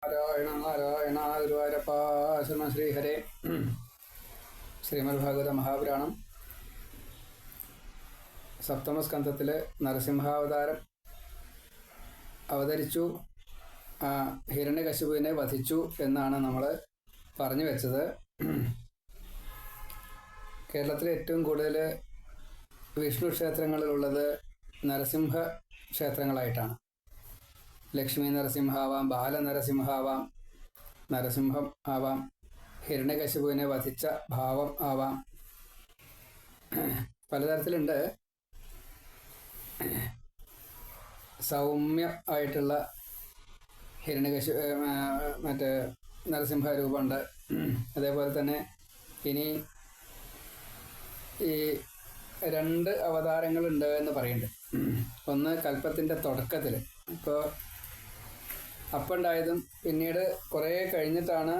നാരായണ നാരായണ ഗുരുവായൂരപ്പ ശരണം. ശ്രീഹരേ. ശ്രീമദ് ഭാഗവത മഹാപുരാണം സപ്തമസ്കന്ധത്തിൽ നരസിംഹാവതാരം അവതരിച്ചു, ഹിരണ്യകശിപുവിനെ വധിച്ചു എന്നാണ് നമ്മൾ പറഞ്ഞു വെച്ചത്. കേരളത്തിലെ ഏറ്റവും കൂടുതൽ വിഷ്ണു ക്ഷേത്രങ്ങളിലുള്ളത് നരസിംഹ ക്ഷേത്രങ്ങളായിട്ടാണ്. ലക്ഷ്മി നരസിംഹാവാം, ബാലനരസിംഹാവാം, നരസിംഹം ആവാം, ഹിരണ്യകശിപുവിനെ വധിച്ച ഭാവം ആവാം, പലതരത്തിലുണ്ട്. സൗമ്യ ആയിട്ടുള്ള മറ്റേ നരസിംഹ രൂപമുണ്ട്. അതേപോലെ തന്നെ ഇനി ഈ 2 അവതാരങ്ങളുണ്ട് എന്ന് പറയുന്നുണ്ട്. ഒന്ന് കൽപ്പത്തിൻ്റെ തുടക്കത്തിൽ, ഇപ്പോൾ അപ്പുണ്ടായതും പിന്നീട് കുറേ കഴിഞ്ഞിട്ടാണ്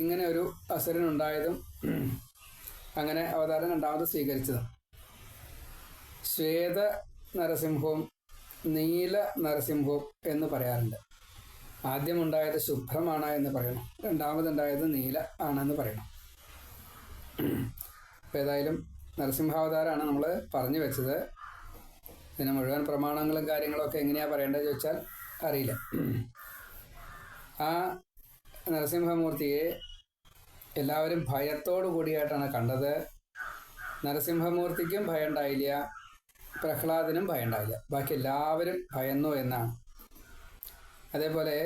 ഇങ്ങനെ ഒരു അസുരനുണ്ടായതും അങ്ങനെ അവതാരം രണ്ടാമത് സ്വീകരിച്ചതും. ശ്വേത നരസിംഹവും നീല നരസിംഹവും എന്ന് പറയാറുണ്ട്. ആദ്യമുണ്ടായത് ശുഭ്രമാണ് എന്ന് പറയണം, രണ്ടാമതുണ്ടായത് നീല ആണെന്ന് പറയണം. അപ്പോൾ ഏതായാലും നരസിംഹാവതാരമാണ് നമ്മൾ പറഞ്ഞു വെച്ചത്. ഇതിന് മുഴുവൻ പ്രമാണങ്ങളും കാര്യങ്ങളൊക്കെ എങ്ങനെയാണ് പറയേണ്ടത് ചോദിച്ചാൽ അറിയില്ല. ആ നരസിംഹമൂർത്തിയെ എല്ലാവരും ഭയത്തോടു കൂടിയായിട്ടാണ് കണ്ടത്. നരസിംഹമൂർത്തിക്കും ഭയം ഉണ്ടായില്ല, പ്രഹ്ലാദനും ഭയം ഉണ്ടായില്ല, ബാക്കി എല്ലാവരും ഭയന്നു എന്നാണ്. അതേപോലെ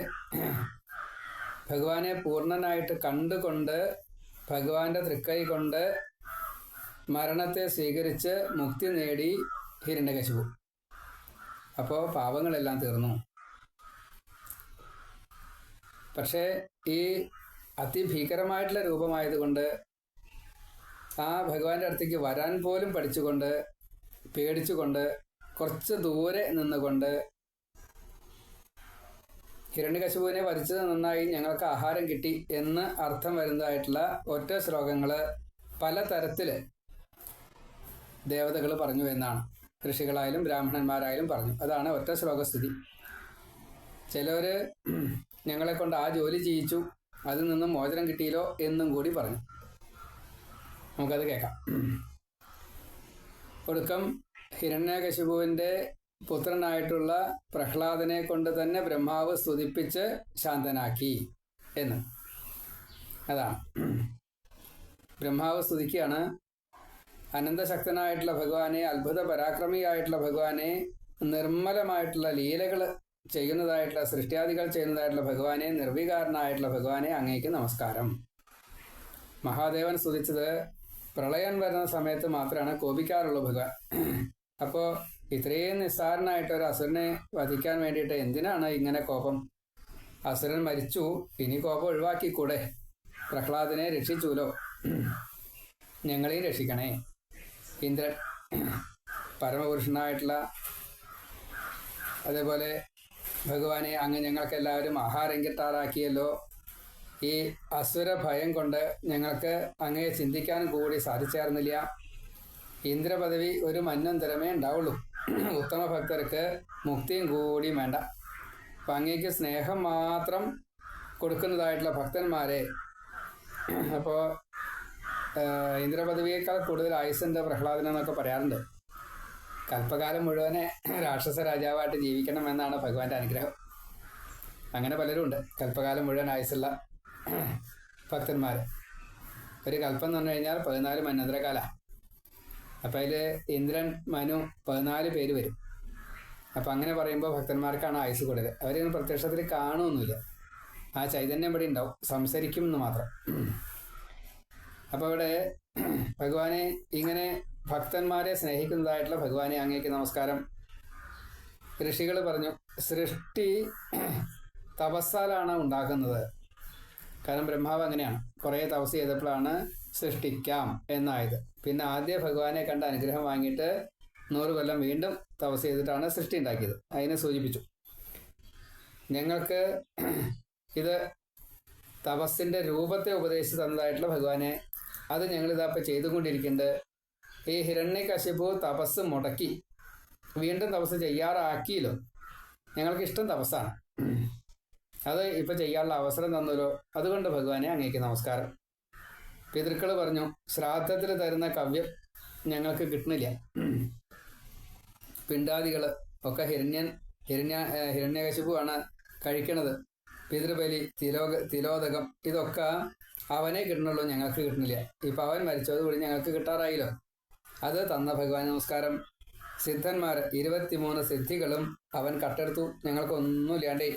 ഭഗവാനെ പൂർണ്ണനായിട്ട് കണ്ടുകൊണ്ട് ഭഗവാന്റെ തൃക്കൈ കൊണ്ട് മരണത്തെ സ്വീകരിച്ച് മുക്തി നേടി ഹിരണ്യകശിപു. അപ്പോൾ പാപങ്ങളെല്ലാം തീർന്നു. പക്ഷേ ഈ അതിഭീകരമായിട്ടുള്ള രൂപമായതുകൊണ്ട് ആ ഭഗവാന്റെ അടുത്തേക്ക് വരാൻ പോലും പഠിച്ചുകൊണ്ട് പേടിച്ചുകൊണ്ട് കുറച്ച് ദൂരെ നിന്നുകൊണ്ട് ഹിരണ്യകശിപുവിനെ വധിച്ചത് നന്നായി, ഞങ്ങൾക്ക് ആഹാരം കിട്ടി എന്ന് അർത്ഥം വരുന്നതായിട്ടുള്ള ഒറ്റ ശ്ലോകങ്ങൾ പലതരത്തിൽ ദേവതകൾ പറഞ്ഞു എന്നാണ്. ഋഷികളായാലും ബ്രാഹ്മണന്മാരായാലും പറഞ്ഞു. അതാണ് ഒറ്റ ശ്ലോകസ്ഥിതി. ചിലവർ ഞങ്ങളെ കൊണ്ട് ആ ജോലി ചെയ്യിച്ചു, അതിൽ നിന്നും മോചനം കിട്ടിയല്ലോ എന്നും കൂടി പറഞ്ഞു. നമുക്കത് കേൾക്കാം. ഒടുക്കം ഹിരണ്യകശിപുവിൻ്റെ പുത്രനായിട്ടുള്ള പ്രഹ്ലാദനെ കൊണ്ട് തന്നെ ബ്രഹ്മാവ് സ്തുതിപ്പിച്ച് ശാന്തനാക്കി എന്ന്. അതാണ് ബ്രഹ്മാവ് സ്തുതിക്കുകയാണ്. അനന്തശക്തനായിട്ടുള്ള ഭഗവാനെ, അത്ഭുത പരാക്രമിയായിട്ടുള്ള ഭഗവാനെ, നിർമ്മലമായിട്ടുള്ള ലീലകൾ ചെയ്യുന്നതായിട്ടുള്ള സൃഷ്ടിയാദികൾ ചെയ്യുന്നതായിട്ടുള്ള ഭഗവാനെ, നിർവികാരനായിട്ടുള്ള ഭഗവാനെ, അങ്ങേക്ക് നമസ്കാരം. മഹാദേവൻ സ്തുതിച്ചത് പ്രളയം വരുന്ന സമയത്ത് മാത്രമാണ് കോപിക്കാറുള്ളൂ ഭഗവാൻ. അപ്പോൾ ഇത്രയും നിസ്സാരനായിട്ട് ഒരു അസുരനെ വധിക്കാൻ വേണ്ടിയിട്ട് എന്തിനാണ് ഇങ്ങനെ കോപം? അസുരൻ മരിച്ചു, ഇനി കോപം ഒഴിവാക്കിക്കൂടെ? പ്രഹ്ലാദനെ രക്ഷിച്ചുല്ലോ, ഞങ്ങളെയും രക്ഷിക്കണേ. ഇന്ദ്രൻ പരമപുരുഷനായിട്ടുള്ള, അതേപോലെ ഭഗവാനെ അങ്ങ് ഞങ്ങൾക്ക് എല്ലാവരും ആഹാരം കിട്ടാറാക്കിയല്ലോ. ഈ അസുര ഭയം കൊണ്ട് ഞങ്ങൾക്ക് അങ്ങയെ ചിന്തിക്കാൻ കൂടി സാധിച്ചേർന്നില്ല. ഇന്ദ്രപദവി ഒരു മന്വന്തരമേ ഉണ്ടാവുള്ളൂ. ഉത്തമ ഭക്തർക്ക് മുക്തിയും കൂടി വേണ്ട. അപ്പം അങ്ങേക്ക് സ്നേഹം മാത്രം കൊടുക്കുന്നതായിട്ടുള്ള ഭക്തന്മാരെ, അപ്പോൾ ഇന്ദ്രപദവിയേക്കാൾ കൂടുതൽ ആയുസ്സുണ്ട് പ്രഹ്ലാദനെന്നൊക്കെ പറയാറുണ്ട്. കൽപ്പകാലം മുഴുവനെ രാക്ഷസ രാജാവായിട്ട് ജീവിക്കണം എന്നാണ് ഭഗവാന്റെ അനുഗ്രഹം. അങ്ങനെ പലരും ഉണ്ട്, കൽപ്പകാലം മുഴുവൻ ആയുസ്സുള്ള ഭക്തന്മാർ. ഒരു കൽപ്പം എന്ന് പറഞ്ഞു കഴിഞ്ഞാൽ 14 മന്വന്തരകാല. അപ്പം അതിൽ ഇന്ദ്രൻ, മനു 14 പേര് വരും. അപ്പം അങ്ങനെ പറയുമ്പോൾ ഭക്തന്മാർക്കാണ് ആയുസ് കൂടുതൽ. അവരൊന്നും പ്രത്യക്ഷത്തിൽ കാണുമൊന്നുമില്ല, ആ ചൈതന്യം ഇവിടെ ഉണ്ടാവും, സംസരിക്കും എന്ന് മാത്രം. അപ്പോൾ ഇവിടെ ഭഗവാനെ ഇങ്ങനെ ഭക്തന്മാരെ സ്നേഹിക്കുന്നതായിട്ടുള്ള ഭഗവാനെ അങ്ങേക്ക് നമസ്കാരം. ഋഷികൾ പറഞ്ഞു സൃഷ്ടി തപസ്സാലാണ് ഉണ്ടാക്കുന്നത്. കാരണം ബ്രഹ്മാവ് അങ്ങനെയാണ്, കുറേ തപസ് ചെയ്തപ്പോഴാണ് സൃഷ്ടിക്കാം എന്നായത്. പിന്നെ ആദ്യ ഭഗവാനെ കണ്ട അനുഗ്രഹം വാങ്ങിയിട്ട് 100 കൊല്ലം വീണ്ടും തപസ് ചെയ്തിട്ടാണ് സൃഷ്ടി ഉണ്ടാക്കിയത്. അതിനെ സൂചിപ്പിച്ചു. ഞങ്ങൾക്ക് ഇത് തപസ്സിൻ്റെ രൂപത്തെ ഉപദേശിച്ച് തന്നതായിട്ടുള്ള ഭഗവാനെ, അത് ഞങ്ങളിതപ്പോൾ ചെയ്തുകൊണ്ടിരിക്കുന്നുണ്ട്. ഈ ഹിരണ്യകശിപു തപസ് മുടക്കി വീണ്ടും തപസ് ചെയ്യാറാക്കിയല്ലോ. ഞങ്ങൾക്കിഷ്ടം തപസ്സാണ്. അത് ഇപ്പം ചെയ്യാനുള്ള അവസരം തന്നല്ലോ, അതുകൊണ്ട് ഭഗവാനെ അങ്ങേക്ക് നമസ്കാരം. പിതൃക്കൾ പറഞ്ഞു, ശ്രാദ്ധത്തിൽ തരുന്ന കവ്യം ഞങ്ങൾക്ക് കിട്ടണില്ല. പിണ്ടാദികൾ ഒക്കെ ഹിരണ്യകശിപുവാണ് കഴിക്കണത്. പിതൃബലി, തിലോദകം ഇതൊക്കെ അവനെ കിട്ടണുള്ളൂ, ഞങ്ങൾക്ക് കിട്ടണില്ല. ഇപ്പം അവൻ മരിച്ചതുകൂടി ഞങ്ങൾക്ക് കിട്ടാറായില്ലോ. അത് തന്ന ഭഗവാൻ നമസ്കാരം. സിദ്ധന്മാർ 23 സിദ്ധികളും അവൻ കട്ടെടുത്തു, ഞങ്ങൾക്കൊന്നുമില്ലാണ്ടേ.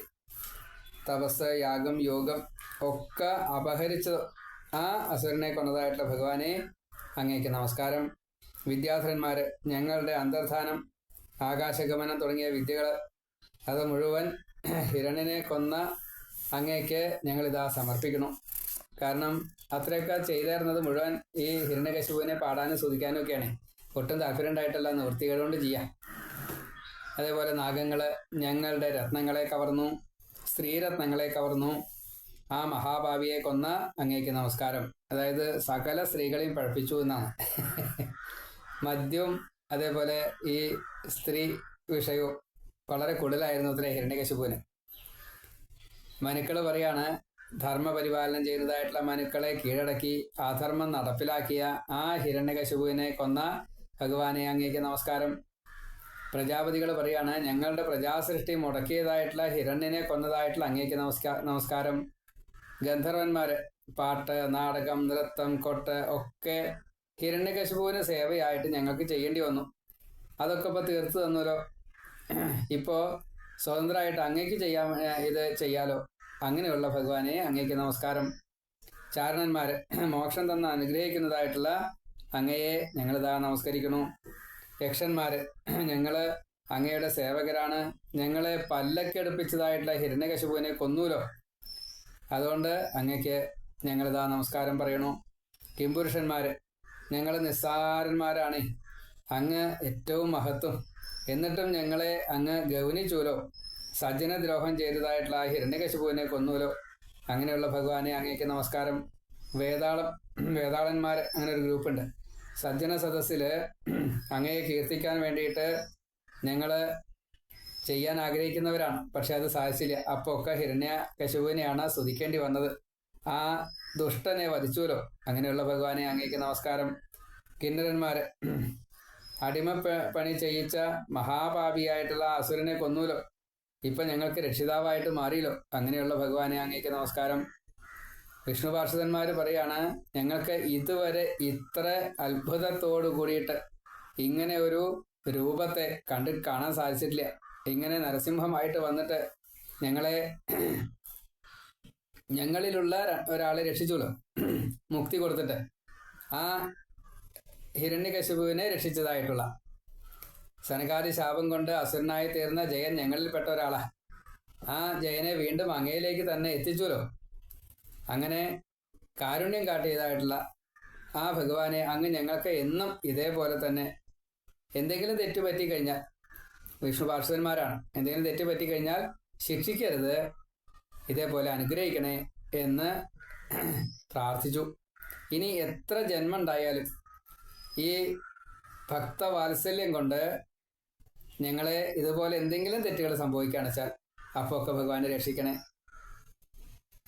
തപസ്, യാഗം, യോഗം ഒക്കെ അപഹരിച്ചത് ആ അസുരനെ കൊന്നതായിട്ടുള്ള ഭഗവാനെ അങ്ങേക്ക് നമസ്കാരം. വിദ്യാധരന്മാർ, ഞങ്ങളുടെ അന്തർധാനം, ആകാശഗമനം തുടങ്ങിയ വിദ്യകൾ അത് മുഴുവൻ ഹിരണ്യനെ കൊന്ന അങ്ങേക്ക് ഞങ്ങളിതാ സമർപ്പിക്കണം. കാരണം അത്രയൊക്കെ ചെയ്തായിരുന്നത് മുഴുവൻ ഈ ഹിരണ്യകശിപുവിനെ പാടാനും സ്തുതിക്കാനും ഒക്കെയാണ്. ഒട്ടും താല്പര്യം ഉണ്ടായിട്ടല്ല, നിവൃത്തികൾ കൊണ്ട് ചെയ്യാം. അതേപോലെ നാഗങ്ങൾ ഞങ്ങളുടെ രത്നങ്ങളെ കവർന്നു, സ്ത്രീരത്നങ്ങളെ കവർന്നു. ആ മഹാഭാവിയെ കൊന്ന അങ്ങേക്ക് നമസ്കാരം. അതായത് സകല സ്ത്രീകളെയും പഴപ്പിച്ചു എന്നാണ്. മദ്യവും അതേപോലെ ഈ സ്ത്രീ വിഷയവും വളരെ കൂടുതലായിരുന്നു അത്രേ ഹിരണ്യകശിപുവിന്. മനുക്കൾ പറയാണ്, ധർമ്മപരിപാലനം ചെയ്യുന്നതായിട്ടുള്ള മനുക്കളെ കീഴടക്കി അധർമ്മം നടപ്പിലാക്കിയ ആ ഹിരണ്യകശിപുവിനെ കൊന്ന ഭഗവാനെ അങ്ങേക്ക് നമസ്കാരം. പ്രജാപതികൾ പറയാണ്, ഞങ്ങളുടെ പ്രജാസൃഷ്ടി മുടക്കിയതായിട്ടുള്ള ഹിരണ്യനെ കൊന്നതായിട്ടുള്ള അങ്ങേക്ക് നമസ്കാരം. ഗന്ധർവന്മാർ പാട്ട്, നാടകം, നൃത്തം, കൊട്ട് ഒക്കെ ഹിരണ്യകശിപുവിന് സേവയായിട്ട് ഞങ്ങൾക്ക് ചെയ്യേണ്ടി വന്നു. അതൊക്കെ ഇപ്പോൾ തീർത്തു തന്നല്ലോ. ഇപ്പോൾ സ്വതന്ത്രമായിട്ട് അങ്ങേക്ക് ഇത് ചെയ്യാലോ. അങ്ങനെയുള്ള ഭഗവാനെ അങ്ങേക്ക് നമസ്കാരം. ചാരണന്മാർ മോക്ഷം തന്ന് അനുഗ്രഹിക്കുന്നതായിട്ടുള്ള അങ്ങയെ ഞങ്ങളിതാ നമസ്കരിക്കുന്നു. യക്ഷന്മാർ, ഞങ്ങൾ അങ്ങയുടെ സേവകരാണ്, ഞങ്ങളെ പല്ലക്കെടുപ്പിച്ചതായിട്ടുള്ള ഹിരണ്യകശിപുവിനെ കൊന്നൂലോ, അതുകൊണ്ട് അങ്ങയ്ക്ക് ഞങ്ങളിതാ നമസ്കാരം പറയണു. കിംപുരുഷന്മാർ, ഞങ്ങൾ നിസ്സാരന്മാരാണ്, അങ്ങ് ഏറ്റവും മഹത്വം, എന്നിട്ടും ഞങ്ങളെ അങ്ങ് ഗൗനിച്ചൂലോ, സജ്ജനദ്രോഹം ചെയ്തതായിട്ടുള്ള ആ ഹിരണ്യകശിപുവിനെ കൊന്നൂലോ, അങ്ങനെയുള്ള ഭഗവാനെ അങ്ങേക്ക് നമസ്കാരം. വേതാളന്മാർ, അങ്ങനെ ഒരു ഗ്രൂപ്പുണ്ട്. സജ്ജന സദസ്സിൽ അങ്ങയെ കീർത്തിക്കാൻ വേണ്ടിയിട്ട് ഞങ്ങൾ ചെയ്യാൻ ആഗ്രഹിക്കുന്നവരാണ്, പക്ഷെ അത് സാധിച്ചില്ല. അപ്പോൾ ഒക്കെ ഹിരണ്യകശിപുവിനെയാണ് സ്തുതിക്കേണ്ടി വന്നത്. ആ ദുഷ്ടനെ വധിച്ചുവല്ലോ, അങ്ങനെയുള്ള ഭഗവാനെ അങ്ങേക്ക് നമസ്കാരം. കിന്നരന്മാർ, പണി ചെയ്യിച്ച മഹാപാപിയായിട്ടുള്ള അസുരനെ കൊന്നൂലോ, ഇപ്പം ഞങ്ങൾക്ക് രക്ഷിതാവായിട്ട് മാറിയല്ലോ, അങ്ങനെയുള്ള ഭഗവാനെ അങ്ങേക്ക് നമസ്കാരം. വിഷ്ണു പാർഷദന്മാർ പറയാണ്, ഞങ്ങൾക്ക് ഇതുവരെ ഇത്ര അത്ഭുതത്തോടു കൂടിയിട്ട് ഇങ്ങനെ ഒരു രൂപത്തെ കാണാൻ സാധിച്ചിട്ടില്ല. ഇങ്ങനെ നരസിംഹമായിട്ട് വന്നിട്ട് ഞങ്ങളിലുള്ള ഒരാളെ രക്ഷിച്ചുള്ളൂ, മുക്തി കൊടുത്തിട്ട് ആ ഹിരണ്യകശിപുവിനെ രക്ഷിച്ചതായിട്ടുള്ള സനകാദി ശാപം കൊണ്ട് അസുരനായി തീർന്ന ജയൻ ഞങ്ങളിൽപ്പെട്ട ഒരാളാണ്. ആ ജയനെ വീണ്ടും അങ്ങയിലേക്ക് തന്നെ എത്തിച്ചുല്ലോ. അങ്ങനെ കാരുണ്യം കാട്ടിയതായിട്ടുള്ള ആ ഭഗവാനെ അങ്ങ് ഞങ്ങൾക്ക് എന്നും ഇതേപോലെ തന്നെ എന്തെങ്കിലും തെറ്റുപറ്റിക്കഴിഞ്ഞാൽ, വിഷ്ണു പാർഷദന്മാരാണ്, എന്തെങ്കിലും തെറ്റുപറ്റിക്കഴിഞ്ഞാൽ ശിക്ഷിക്കരുത്, ഇതേപോലെ അനുഗ്രഹിക്കണേ എന്ന് പ്രാർത്ഥിച്ചു. ഇനി എത്ര ജന്മം ഉണ്ടായാലും ഈ ഭക്തവാത്സല്യം കൊണ്ട് ഞങ്ങളെ ഇതുപോലെ എന്തെങ്കിലും തെറ്റുകൾ സംഭവിക്കുകയാണ് വെച്ചാൽ അപ്പോൾ ഒക്കെ ഭഗവാനെ രക്ഷിക്കണേ.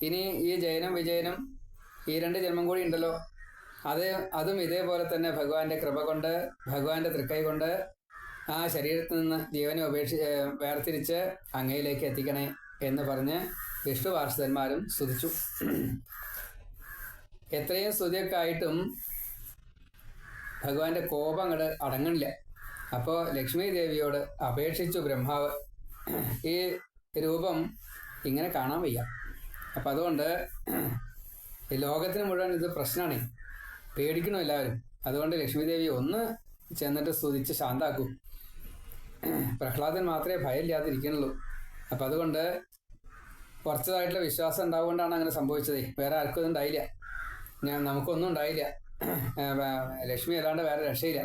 ഇനി ഈ ജയനും വിജയനും ഈ 2 ജന്മം കൂടി ഉണ്ടല്ലോ, അതും ഇതേപോലെ തന്നെ ഭഗവാന്റെ കൃപ കൊണ്ട്, ഭഗവാന്റെ തൃക്കൈ കൊണ്ട് ആ ശരീരത്തിൽ നിന്ന് ജീവനെ വേർതിരിച്ച് അങ്ങയിലേക്ക് എത്തിക്കണേ എന്ന് പറഞ്ഞ് വിഷ്ണു പാർഷദന്മാരും സ്തുതിച്ചു. എത്രയും സ്തുതിയൊക്കെ ആയിട്ടും ഭഗവാന്റെ കോപം അങ്ങോട്ട് അടങ്ങണില്ല. അപ്പോൾ ലക്ഷ്മി ദേവിയോട് അപേക്ഷിച്ചു ബ്രഹ്മാവ്, ഈ രൂപം ഇങ്ങനെ കാണാൻ വയ്യ, അപ്പം അതുകൊണ്ട് ഈ ലോകത്തിന് മുഴുവൻ ഇത് പ്രശ്നമാണ്, പേടിക്കണം എല്ലാവരും. അതുകൊണ്ട് ലക്ഷ്മി ദേവി ഒന്ന് ചെന്നിട്ട് സ്തുതിച്ച് ശാന്താക്കൂ. പ്രഹ്ലാദൻ മാത്രമേ ഭയമില്ലാതിരിക്കണുള്ളൂ. അപ്പം അതുകൊണ്ട് കുറച്ചതായിട്ടുള്ള വിശ്വാസം ഉണ്ടാവുകൊണ്ടാണ് അങ്ങനെ സംഭവിച്ചത്. വേറെ ആർക്കും ഒന്നും ഉണ്ടായില്ല, നമുക്കൊന്നും ഉണ്ടായില്ല. ലക്ഷ്മി അല്ലാണ്ട് വേറെ രക്ഷയില്ല,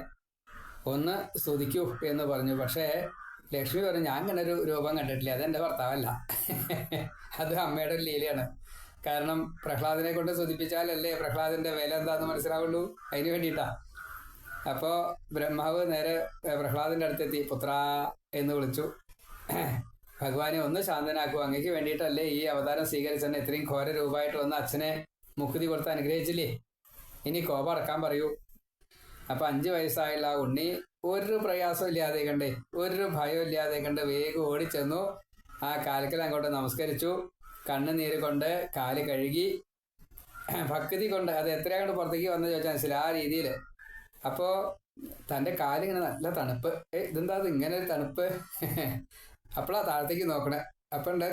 ഒന്ന് സ്തുതിക്കൂ എന്ന് പറഞ്ഞു. പക്ഷേ ലക്ഷ്മി പറഞ്ഞു, ഞാൻ ഇങ്ങനെ ഒരു രൂപം കണ്ടിട്ടില്ല, അതെൻ്റെ ഭർത്താവല്ല, അത് അമ്മയുടെ ഒരു ലീലയാണ്. കാരണം പ്രഹ്ലാദനെ കൊണ്ട് സ്തുതിപ്പിച്ചാലല്ലേ പ്രഹ്ലാദൻ്റെ വില എന്താണെന്ന് മനസ്സിലാവുള്ളൂ, അതിന് വേണ്ടിയിട്ടാണ്. അപ്പോൾ ബ്രഹ്മാവ് നേരെ പ്രഹ്ലാദൻ്റെ അടുത്തെത്തി, പുത്രാ എന്ന് വിളിച്ചു. ഭഗവാനെ ഒന്ന് ശാന്തനാക്കൂ, അങ്ങക്ക് വേണ്ടിയിട്ടല്ലേ ഈ അവതാരം സ്വീകരിച്ചെന്നെ ഇത്രയും ഘോര രൂപമായിട്ട് വന്ന് അച്ഛനെ മുക്തി കൊടുത്ത് അനുഗ്രഹിച്ചില്ലേ, ഇനി കോപം അടക്കാൻ പറയൂ. അപ്പൊ 5 വയസ്സായുള്ള ആ ഉണ്ണി ഒരു പ്രയാസം ഇല്ലാതെ കണ്ടേ, ഒരു ഭയം ഇല്ലാതെ കണ്ട് വേഗം ഓടിച്ചെന്നു. ആ കാൽക്കൽ അങ്ങോട്ട് നമസ്കരിച്ചു, കണ്ണുനീര് കൊണ്ട് കാല് കഴുകി, ഭക്തി കൊണ്ട് അത് എത്രയാണ്ട് പുറത്തേക്ക് വന്ന് ചോദിച്ചാൽ മനസ്സിലായി ആ രീതിയിൽ. അപ്പോൾ തൻ്റെ കാലിങ്ങനെ നല്ല തണുപ്പ്. ഇതെന്താ അത് ഇങ്ങനെ ഒരു തണുപ്പ്? അപ്പോഴാ താഴത്തേക്ക് നോക്കണേ. അപ്പം ഉണ്ട്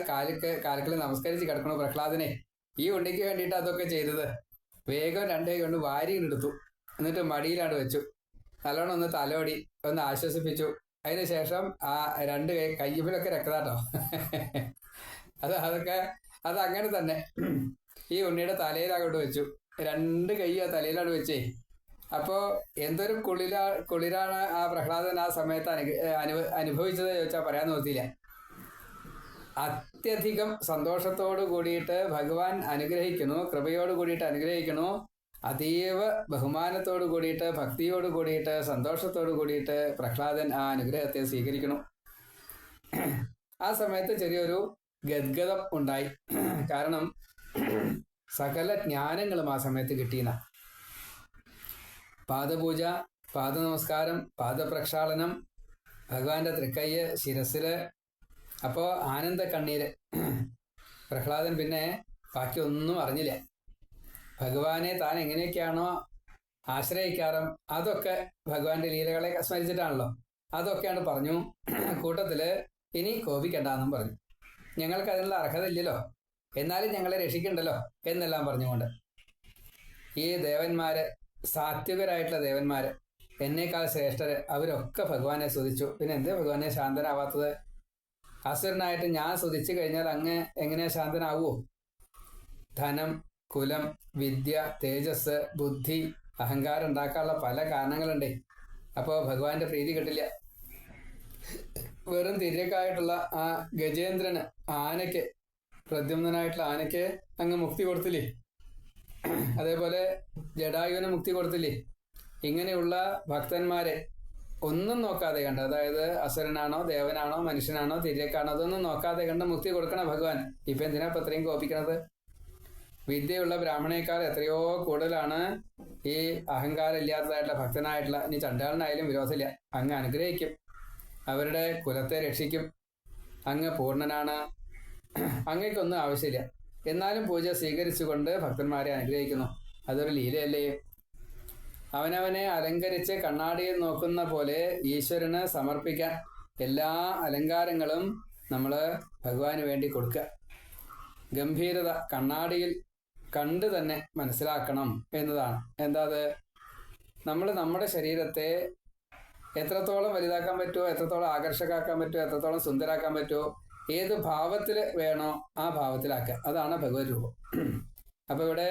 കാൽക്കൽ നമസ്കരിച്ച് കിടക്കണു പ്രഹ്ലാദനെ. ഈ ഉണ്ണിക്ക് വേണ്ടിയിട്ട് അതൊക്കെ ചെയ്തത്. വേഗം 2 കൈ കൊണ്ട് വാരിയിലെടുത്തു, എന്നിട്ട് മടിയിലാണ് വെച്ചു. നല്ലോണം ഒന്ന് തലോടി ഒന്ന് ആശ്വസിപ്പിച്ചു. അതിന് ശേഷം ആ 2 കയ്യുമ്പിലൊക്കെ രക്തതാട്ടോ. അത് അങ്ങനെ തന്നെ ഈ ഉണ്ണിയുടെ തലയിലങ്ങോട്ട് വെച്ചു. 2 കൈ ആ തലയിലാണ് വെച്ചേ. അപ്പോൾ എന്തൊരു കുളിരാണ് ആ പ്രഹ്ലാദൻ ആ സമയത്ത് അനുഭവിച്ചത് ചോദിച്ചാൽ പറയാൻ നോക്കിയില്ല. അത്യധികം സന്തോഷത്തോടു കൂടിയിട്ട് ഭഗവാൻ അനുഗ്രഹിക്കുന്നു, കൃപയോട് കൂടിയിട്ട് അനുഗ്രഹിക്കുന്നു. അതീവ ബഹുമാനത്തോടു കൂടിയിട്ട്, ഭക്തിയോട് കൂടിയിട്ട്, സന്തോഷത്തോടു കൂടിയിട്ട് പ്രഹ്ലാദൻ ആ അനുഗ്രഹത്തെ സ്വീകരിക്കുന്നു. ആ സമയത്ത് ചെറിയൊരു ഗദ്ഗതം ഉണ്ടായി. കാരണം സകല ജ്ഞാനങ്ങളും ആ സമയത്ത് കിട്ടിയെന്ന. പാദപൂജ, പാദനമസ്കാരം, പാദപ്രക്ഷാളനം, ഭഗവാന്റെ തൃക്കയ്യ് ശിരസില്. അപ്പോൾ ആനന്ദ കണ്ണീര്. പ്രഹ്ലാദൻ പിന്നെ ബാക്കി ഒന്നും അറിഞ്ഞില്ല. ഭഗവാനെ താൻ എങ്ങനെയൊക്കെയാണോ ആശ്രയിക്കാറും അതൊക്കെ ഭഗവാന്റെ ലീലകളെ സ്മരിച്ചിട്ടാണല്ലോ, അതൊക്കെയാണ് പറഞ്ഞു. കൂട്ടത്തില് ഇനി കോപിക്കണ്ടെന്നും പറഞ്ഞു. ഞങ്ങൾക്ക് അതിനുള്ള അർഹത ഇല്ലല്ലോ, എന്നാലും ഞങ്ങളെ രക്ഷിക്കണ്ടല്ലോ എന്നെല്ലാം പറഞ്ഞുകൊണ്ട് ഈ ദേവന്മാര്, സാത്വികരായിട്ടുള്ള ദേവന്മാര്, എന്നേക്കാൾ ശ്രേഷ്ഠര്, അവരൊക്കെ ഭഗവാനെ സ്തുതിച്ചു. പിന്നെ എന്തേ ഭഗവാനെ ശാന്തനാവാത്തത്? അസുരനായിട്ട് ഞാൻ സ്തുതിച്ചു കഴിഞ്ഞാൽ അങ്ങ് എങ്ങനെയാ ശാന്തനാവുമോ? ധനം, കുലം, വിദ്യ, തേജസ്, ബുദ്ധി, അഹങ്കാരം ഉണ്ടാക്കാനുള്ള പല കാരണങ്ങളുണ്ടേ. അപ്പോൾ ഭഗവാന്റെ പ്രീതി കിട്ടില്ല. വെറും തിര്യക്കായിട്ടുള്ള ആ ഗജേന്ദ്രന്, ആനയ്ക്ക്, പ്രദ്യുമ്നായിട്ടുള്ള ആനയ്ക്ക് അങ്ങ് മുക്തി കൊടുത്തില്ലേ? അതേപോലെ ജടായുവിന് മുക്തി കൊടുത്തില്ലേ? ഇങ്ങനെയുള്ള ഭക്തന്മാരെ ഒന്നും നോക്കാതെ കണ്ട്, അതായത് അസുരനാണോ ദേവനാണോ മനുഷ്യനാണോ തിര്യക്കാണോ അതൊന്നും നോക്കാതെ കണ്ട് മുക്തി കൊടുക്കണം ഭഗവാൻ. ഇപ്പം എന്തിനാ ഇപ്പം ഇത്രയും കോപിക്കണത്? വിദ്യയുള്ള ബ്രാഹ്മണേക്കാൾ എത്രയോ കൂടുതലാണ് ഈ അഹങ്കാരം ഇല്ലാത്തതായിട്ടുള്ള ഭക്തനായിട്ടുള്ള. ഇനി ചണ്ടാളനായാലും വിരോധമില്ല, അങ്ങ് അനുഗ്രഹിക്കും, അവരുടെ കുലത്തെ രക്ഷിക്കും. അങ്ങ് പൂർണ്ണനാണ്, അങ്ങേക്കൊന്നും ആവശ്യമില്ല. എന്നാലും പൂജ സ്വീകരിച്ചുകൊണ്ട് ഭക്തന്മാരെ അനുഗ്രഹിക്കുന്നു. അതൊരു ലീലയല്ലേ? അവനവനെ അലങ്കരിച്ച് കണ്ണാടിയിൽ നോക്കുന്ന പോലെ ഈശ്വരന് സമർപ്പിക്കാൻ എല്ലാ അലങ്കാരങ്ങളും നമ്മൾ ഭഗവാന് വേണ്ടി കൊടുക്കുക. ഗംഭീരത കണ്ണാടിയിൽ കണ്ട് തന്നെ മനസ്സിലാക്കണം എന്നതാണ്. എന്താ അത്? നമ്മൾ നമ്മുടെ ശരീരത്തെ എത്രത്തോളം വലുതാക്കാൻ പറ്റുമോ, എത്രത്തോളം ആകർഷകാക്കാൻ പറ്റുമോ, എത്രത്തോളം സുന്ദരാക്കാൻ പറ്റുമോ, ഏത് ഭാവത്തിൽ വേണോ ആ ഭാവത്തിലാക്കുക. അതാണ് ഭഗവത് രൂപം. അപ്പോൾ ഇവിടെ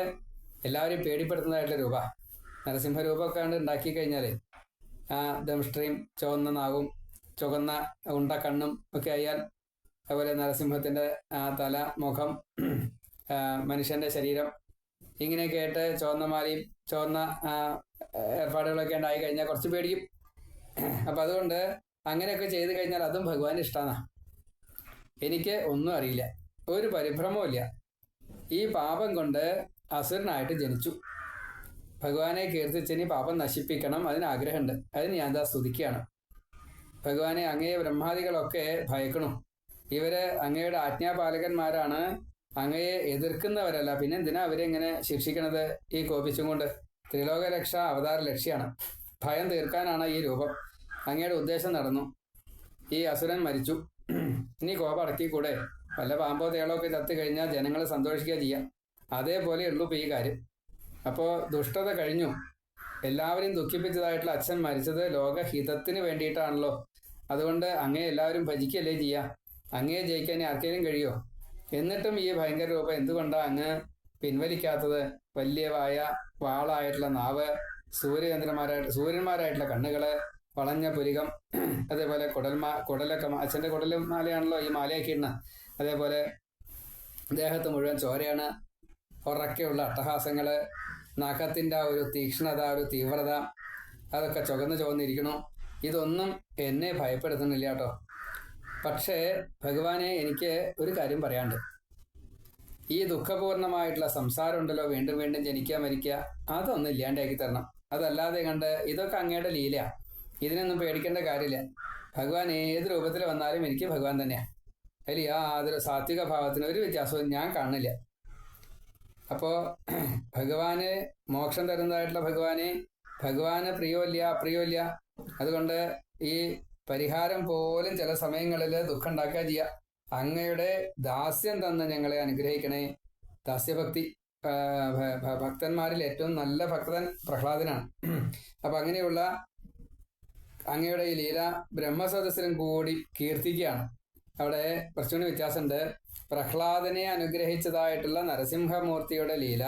എല്ലാവരും പേടിപ്പെടുത്തുന്നതായിട്ടുള്ള രൂപ നരസിംഹ രൂപമൊക്കെ ഉണ്ടാക്കി കഴിഞ്ഞാൽ ആ ദംഷ്ട്രീം, ചുവന്ന നാവും ചുവന്ന ഉണ്ട കണ്ണും ഒക്കെ ആയാൽ, അതുപോലെ നരസിംഹത്തിൻ്റെ തല, മുഖം, മനുഷ്യൻ്റെ ശരീരം ഇങ്ങനെയൊക്കെ ആയിട്ട് ചുവന്ന മാലയും ചുവന്ന ഏർപ്പാടുകളൊക്കെ ഉണ്ടായി കഴിഞ്ഞാൽ കുറച്ച് പേടിക്കും. അപ്പം അതുകൊണ്ട് അങ്ങനെയൊക്കെ ചെയ്ത് കഴിഞ്ഞാൽ അതും ഭഗവാൻ ഇഷ്ടമാണ്. എനിക്ക് ഒന്നും അറിയില്ല, ഒരു പരിഭ്രമവും ഇല്ല. ഈ പാപം കൊണ്ട് അസുരനായിട്ട് ജനിച്ചു. ഭഗവാനെ കീർത്തിച്ചിനി പാപം നശിപ്പിക്കണം, അതിന് ആഗ്രഹമുണ്ട്. അതിന് ഞാൻ എന്താ സ്തുതിക്കുകയാണ്. ഭഗവാനെ അങ്ങയെ ബ്രഹ്മാദികളൊക്കെ ഭയക്കണു. ഇവര് അങ്ങയുടെ ആജ്ഞാപാലകന്മാരാണ്, അങ്ങയെ എതിർക്കുന്നവരല്ല. പിന്നെ എന്തിനാ അവരെ ഇങ്ങനെ ശിക്ഷിക്കണത് ഈ കോപിച്ചും കൊണ്ട്? ത്രിലോകരക്ഷ അവതാര ലക്ഷ്യമാണ്, ഭയം തീർക്കാനാണ് ഈ രൂപം. അങ്ങയുടെ ഉദ്ദേശം നടന്നു, ഈ അസുരൻ മരിച്ചു. ഇനി കോപം അടക്കിക്കൂടെ? വല്ല പാമ്പോ തേളോ ഒക്കെ ചത്തു കഴിഞ്ഞാൽ ജനങ്ങൾ സന്തോഷിക്കുക ചെയ്യാം. അതേപോലെ ഉള്ളൂ ഇപ്പോൾ ഈ കാര്യം. അപ്പോൾ ദുഷ്ടത കഴിഞ്ഞു. എല്ലാവരെയും ദുഃഖിപ്പിച്ചതായിട്ടുള്ള അച്ഛൻ മരിച്ചത് ലോകഹിതത്തിന് വേണ്ടിയിട്ടാണല്ലോ. അതുകൊണ്ട് അങ്ങയെ എല്ലാവരും ഭജിക്കുകയല്ലേ ചെയ്യുക. അങ്ങയെ ജയിക്കാൻ ആർക്കെങ്കിലും കഴിയുമോ? എന്നിട്ടും ഈ ഭയങ്കര രൂപം എന്തുകൊണ്ടാണ് അങ്ങ് പിൻവലിക്കാത്തത്? വലിയ വാളായിട്ടുള്ള നാവ്, സൂര്യന്മാരായിട്ടുള്ള കണ്ണുകള്, വളഞ്ഞ പുരികം, അതേപോലെ കുടലൊക്കെ അച്ഛൻ്റെ കുടൽമാലയാണല്ലോ ഈ മാലയാക്കിയിടുന്നത്. അതേപോലെ ദേഹത്ത് മുഴുവൻ ചോരയാണ്, ഉറക്കെയുള്ള അട്ടഹാസങ്ങൾ, നഖത്തിൻ്റെ ഒരു തീക്ഷ്ണത, ഒരു തീവ്രത, അതൊക്കെ ചുവന്നിരിക്കണു. ഇതൊന്നും എന്നെ ഭയപ്പെടുത്തുന്നില്ല കേട്ടോ. പക്ഷേ ഭഗവാനെ, എനിക്ക് ഒരു കാര്യം പറയാണ്ട്. ഈ ദുഃഖപൂർണമായിട്ടുള്ള സംസാരം ഉണ്ടല്ലോ, വീണ്ടും വീണ്ടും ജനിക്കുക മരിക്കുക, അതൊന്നും ഇല്ലാണ്ടാക്കി തരണം. അതല്ലാതെ കണ്ട് ഇതൊക്കെ അങ്ങയുടെ ലീലയാണ്, ഇതിനൊന്നും പേടിക്കേണ്ട കാര്യമില്ല. ഭഗവാൻ ഏത് രൂപത്തിൽ വന്നാലും എനിക്ക് ഭഗവാൻ തന്നെയാണ്. അതിൽ യാതൊരു സാത്വിക ഭാവത്തിന് ഒരു വ്യത്യാസവും ഞാൻ കാണുന്നില്ല. അപ്പോൾ ഭഗവാന് മോക്ഷം തരുന്നതായിട്ടുള്ള ഭഗവാന് പ്രിയമില്ല അപ്രിയമില്ല. അതുകൊണ്ട് ഈ പരിഹാരം പോലും ചില സമയങ്ങളിൽ ദുഃഖം ഉണ്ടാക്കുക ചെയ്യുക. അങ്ങയുടെ ദാസ്യം തന്ന് ഞങ്ങളെ അനുഗ്രഹിക്കണേ. ദാസ്യഭക്തി, ഭക്തന്മാരിൽ ഏറ്റവും നല്ല ഭക്തൻ പ്രഹ്ലാദനാണ്. അപ്പൊ അങ്ങനെയുള്ള അങ്ങയുടെ ഈ ലീല ബ്രഹ്മസദസ്സിലും കൂടി കീർത്തിക്കുകയാണ്. അവിടെ കുറച്ചുകൂടി വ്യത്യാസമുണ്ട്. പ്രഹ്ലാദനെ അനുഗ്രഹിച്ചതായിട്ടുള്ള നരസിംഹമൂർത്തിയുടെ ലീല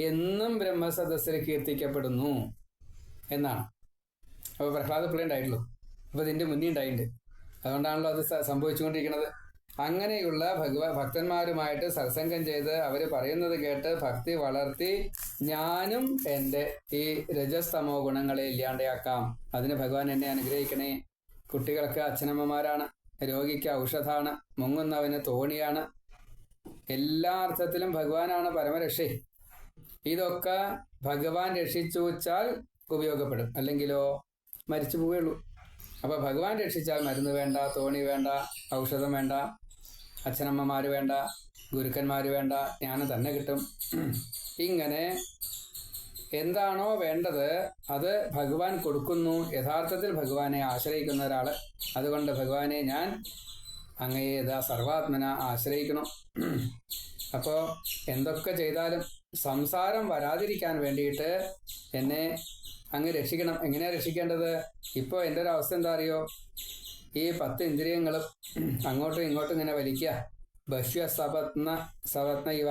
എന്നും ബ്രഹ്മസദസ്സിൽ കീർത്തിക്കപ്പെടുന്നു എന്നാണ്. അപ്പോൾ പ്രഹ്ലാദ പിള്ളേ ഉണ്ടായിട്ടുള്ളൂ, അപ്പോൾ ഇതിൻ്റെ മുന്നേ ഉണ്ടായിട്ടുണ്ട്. അതുകൊണ്ടാണല്ലോ അത് സംഭവിച്ചുകൊണ്ടിരിക്കുന്നത്. അങ്ങനെയുള്ള ഭക്തന്മാരുമായിട്ട് സത്സംഗം ചെയ്ത് അവർ പറയുന്നത് കേട്ട് ഭക്തി വളർത്തി ഞാനും എൻ്റെ ഈ രജസ്തമോ ഗുണങ്ങളെ ഇല്ലാണ്ടാക്കാം. അതിന് ഭഗവാൻ എന്നെ അനുഗ്രഹിക്കണേ. കുട്ടികൾക്ക് അച്ഛനമ്മമാരാണ്, രോഗിക്ക് ഔഷധാണ്, മുങ്ങുന്നവന് തോണിയാണ്. എല്ലാ അർത്ഥത്തിലും ഭഗവാനാണ് പരമരക്ഷ. ഇതൊക്കെ ഭഗവാൻ രക്ഷിച്ചു വച്ചാൽ ഉപയോഗപ്പെടും, അല്ലെങ്കിലോ മരിച്ചു പോവുകയുള്ളൂ. അപ്പോൾ ഭഗവാൻ രക്ഷിച്ചാൽ മരുന്ന് വേണ്ട, തോണി വേണ്ട, ഔഷധം വേണ്ട, അച്ഛനമ്മമാർ വേണ്ട, ഗുരുക്കന്മാർ വേണ്ട, ജ്ഞാനം തന്നെ കിട്ടും. ഇങ്ങനെ എന്താണോ വേണ്ടത് അത് ഭഗവാൻ കൊടുക്കുന്നു. യഥാർത്ഥത്തിൽ ഭഗവാനെ ആശ്രയിക്കുന്ന ഒരാൾ. അതുകൊണ്ട് ഭഗവാനെ, ഞാൻ അങ്ങയെ സർവാത്മന ആശ്രയിക്കണം. അപ്പോൾ എന്തൊക്കെ ചെയ്താലും സംസാരം വരാതിരിക്കാൻ വേണ്ടിയിട്ട് എന്നെ അങ്ങ് രക്ഷിക്കണം. എങ്ങനെയാണ് രക്ഷിക്കേണ്ടത്? ഇപ്പോൾ എൻ്റെ ഒരു അവസ്ഥ എന്താ അറിയോ? ഈ 10 ഇന്ദ്രിയങ്ങളും അങ്ങോട്ടും ഇങ്ങോട്ടും ഇങ്ങനെ വലിക്കുക. ബഹ്വ സപത്ന ഇവ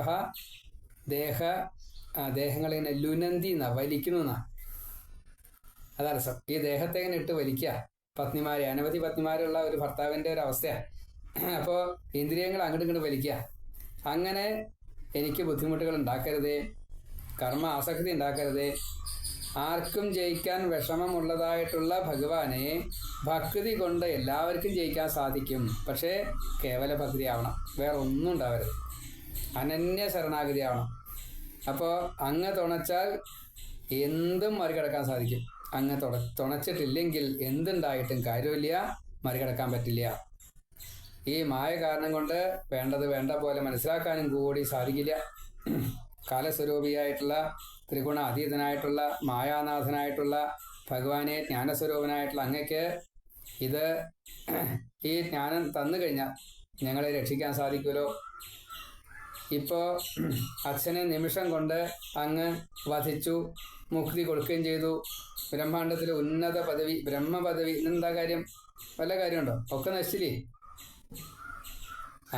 ദേഹങ്ങളിങ്ങനെ ലുനന്തി വലിക്കുന്നു എന്നാ അതർത്ഥം. ഈ ദേഹത്തെ ഇങ്ങനെ ഇട്ട് വലിക്കുക. പത്നിമാരെ, അനവധി പത്നിമാരുള്ള ഒരു ഭർത്താവിൻ്റെ ഒരു അവസ്ഥയാണ്. അപ്പോൾ ഇന്ദ്രിയങ്ങൾ അങ്ങോട്ടും ഇങ്ങോട്ട് വലിക്കുക. അങ്ങനെ എനിക്ക് ബുദ്ധിമുട്ടുകൾ ഉണ്ടാക്കരുതേ, കർമ്മ ആസക്തി ഉണ്ടാക്കരുതേ. ആർക്കും ജയിക്കാൻ വിഷമമുള്ളതായിട്ടുള്ള ഭഗവാനെ ഭക്തി കൊണ്ട് എല്ലാവർക്കും ജയിക്കാൻ സാധിക്കും. പക്ഷേ കേവല ഭക്തി ആവണം, വേറെ ഒന്നും ഉണ്ടാവരുത്. അനന്യ ശരണാഗതി ആവണം. അപ്പോൾ അങ്ങ് തുണച്ചാൽ എന്തും മറികടക്കാൻ സാധിക്കും. അങ്ങ് തുണച്ചിട്ടില്ലെങ്കിൽ എന്തുണ്ടായിട്ടും കാര്യമില്ല, മറികടക്കാൻ പറ്റില്ല. ഈ മായ കാരണം കൊണ്ട് വേണ്ടത് വേണ്ട പോലെ മനസ്സിലാക്കാനും കൂടി സാധിക്കില്ല. കാലസ്വരൂപിയായിട്ടുള്ള ത്രിഗുണ അതീതനായിട്ടുള്ള മായാനാഥനായിട്ടുള്ള ഭഗവാനെ, ജ്ഞാനസ്വരൂപനായിട്ടുള്ള അങ്ങയ്ക്ക് ഇത് ഈ ജ്ഞാനം തന്നു കഴിഞ്ഞാൽ ഞങ്ങളെ രക്ഷിക്കാൻ സാധിക്കുമല്ലോ. ഇപ്പോൾ അച്ഛനെ നിമിഷം കൊണ്ട് അങ്ങ് വധിച്ചു, മുക്തി കൊടുക്കുകയും ചെയ്തു. ബ്രഹ്മാണ്ടത്തിലെ ഉന്നത പദവി, ബ്രഹ്മപദവി, ഇന്നെന്താ കാര്യം? വല്ല കാര്യമുണ്ടോ? ഒക്കെ നശിച്ചില്ലേ?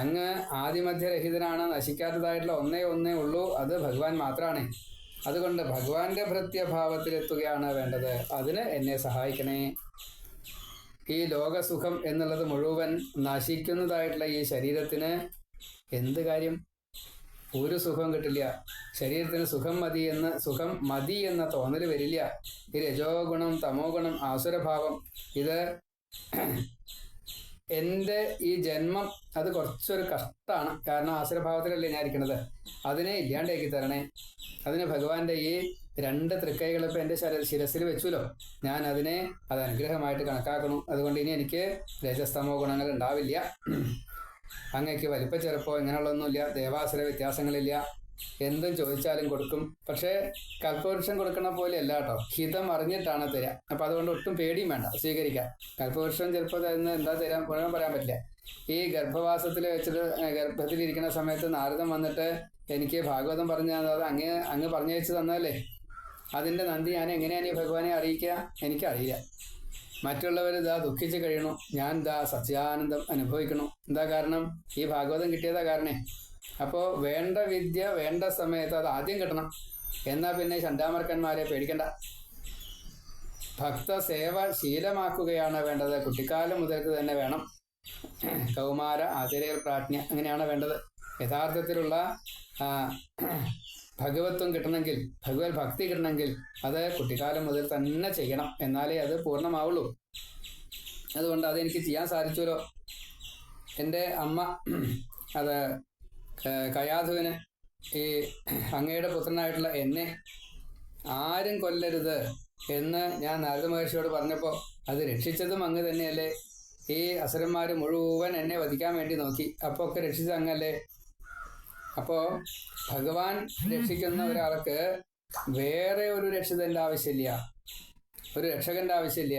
അങ്ങ് ആദിമധ്യരഹിതനാണ്, നശിക്കാത്തതായിട്ടുള്ള ഒന്നേ ഉള്ളൂ, അത് ഭഗവാൻ മാത്രമാണ്. അതുകൊണ്ട് ഭഗവാന്റെ ഭൃത്യഭാവത്തിലെത്തുകയാണ് വേണ്ടത്. അതിന് എന്നെ സഹായിക്കണേ. ഈ ലോകസുഖം എന്നുള്ളത് മുഴുവൻ നശിക്കുന്നതായിട്ടുള്ള ഈ ശരീരത്തിന് എന്ത് കാര്യം? ഒരു സുഖം കിട്ടില്ല. ശരീരത്തിന് സുഖം മതി എന്ന തോന്നൽ വരില്ല. ഈ രജോ ഗുണം, തമോ ഗുണം, ആസുരഭാവം, ഇത് എൻ്റെ ഈ ജന്മം അത് കുറച്ചൊരു കഷ്ടമാണ്. കാരണം ആസുരഭാവത്തിലല്ലേ ഞാൻ ഇരിക്കുന്നത്. അതിനെ ഇല്ലാണ്ടാക്കി തരണേ. അതിന് ഭഗവാന്റെ ഈ 2 തൃക്കൈകൾ ഇപ്പം എൻ്റെ ശിരസിൽ വെച്ചുല്ലോ, ഞാൻ അത് അനുഗ്രഹമായിട്ട് കണക്കാക്കണം. അതുകൊണ്ട് ഇനി എനിക്ക് രജസ്തമോ ഗുണങ്ങൾ ഉണ്ടാവില്ല. അങ്ങക്ക് വലിപ്പ ചെറുപ്പോ ഇങ്ങനെയുള്ളതൊന്നുമില്ല, ദേവാസുര വ്യത്യാസങ്ങളില്ല. എന്തും ചോദിച്ചാലും കൊടുക്കും. പക്ഷേ കൽപ്പവൃക്ഷം കൊടുക്കണ പോലെ അല്ല കേട്ടോ, ഹിതം അറിഞ്ഞിട്ടാണ് തരിക. അപ്പം അതുകൊണ്ട് ഒട്ടും പേടിയും വേണ്ട, സ്വീകരിക്കാം. കൽപ്പവൃക്ഷം ചിലപ്പോൾ തരുന്ന എന്താ തരാൻ മുഴുവൻ പറയാൻ പറ്റില്ല. ഈ ഗർഭവാസത്തിൽ വെച്ചിട്ട് ഗർഭത്തിലിരിക്കുന്ന സമയത്ത് നാരദം വന്നിട്ട് എനിക്ക് ഭാഗവതം പറഞ്ഞ അത് അങ്ങ് പറഞ്ഞു വെച്ച് തന്നതല്ലേ. അതിൻ്റെ നന്ദി ഞാൻ എങ്ങനെയാണ് ഈ ഭഗവാനെ അറിയിക്കുക? എനിക്കറിയില്ല. മറ്റുള്ളവർ ദുഃഖിച്ച് കഴിയണു, ഞാൻ സത്യാനന്ദം അനുഭവിക്കണു. എന്താ കാരണം? ഈ ഭാഗവതം കിട്ടിയതാ കാരണേ. അപ്പോൾ വേണ്ട വിദ്യ വേണ്ട സമയത്ത് അത് ആദ്യം കിട്ടണം. എന്നാൽ പിന്നെ ചണ്ടാമർക്കന്മാരെ പേടിക്കണ്ട. ഭക്തസേവ ശീലമാക്കുകയാണ് വേണ്ടത്. കുട്ടിക്കാലം മുതൽക്ക് തന്നെ വേണം. കൗമാര ആചാര്യ പ്രാജ്ഞ, അങ്ങനെയാണ് വേണ്ടത്. യഥാർത്ഥത്തിലുള്ള ഭഗവത്വം കിട്ടണമെങ്കിൽ, ഭഗവത് ഭക്തി കിട്ടണമെങ്കിൽ അത് കുട്ടിക്കാലം മുതൽ തന്നെ ചെയ്യണം. എന്നാലേ അത് പൂർണ്ണമാവുള്ളൂ. അതുകൊണ്ട് അതെനിക്ക് ചെയ്യാൻ സാധിച്ചുല്ലോ. എൻ്റെ അമ്മ അത് കയാധുവിന് ഈ അങ്ങയുടെ പുത്രനായിട്ടുള്ള എന്നെ ആരും കൊല്ലരുത് എന്ന് ഞാൻ നാരദ മഹർഷിയോട് പറഞ്ഞപ്പോൾ അത് രക്ഷിച്ചതും അങ്ങ് തന്നെയല്ലേ? ഈ അസുരന്മാർ മുഴുവൻ എന്നെ വധിക്കാൻ വേണ്ടി നോക്കി, അപ്പോൾ ഒക്കെ രക്ഷിച്ചത് അങ്ങല്ലേ? അപ്പോൾ ഭഗവാൻ രക്ഷിക്കുന്ന ഒരാൾക്ക് വേറെ ഒരു രക്ഷിതൻ്റെ ആവശ്യമില്ല, ഒരു രക്ഷകന്റെ ആവശ്യമില്ല.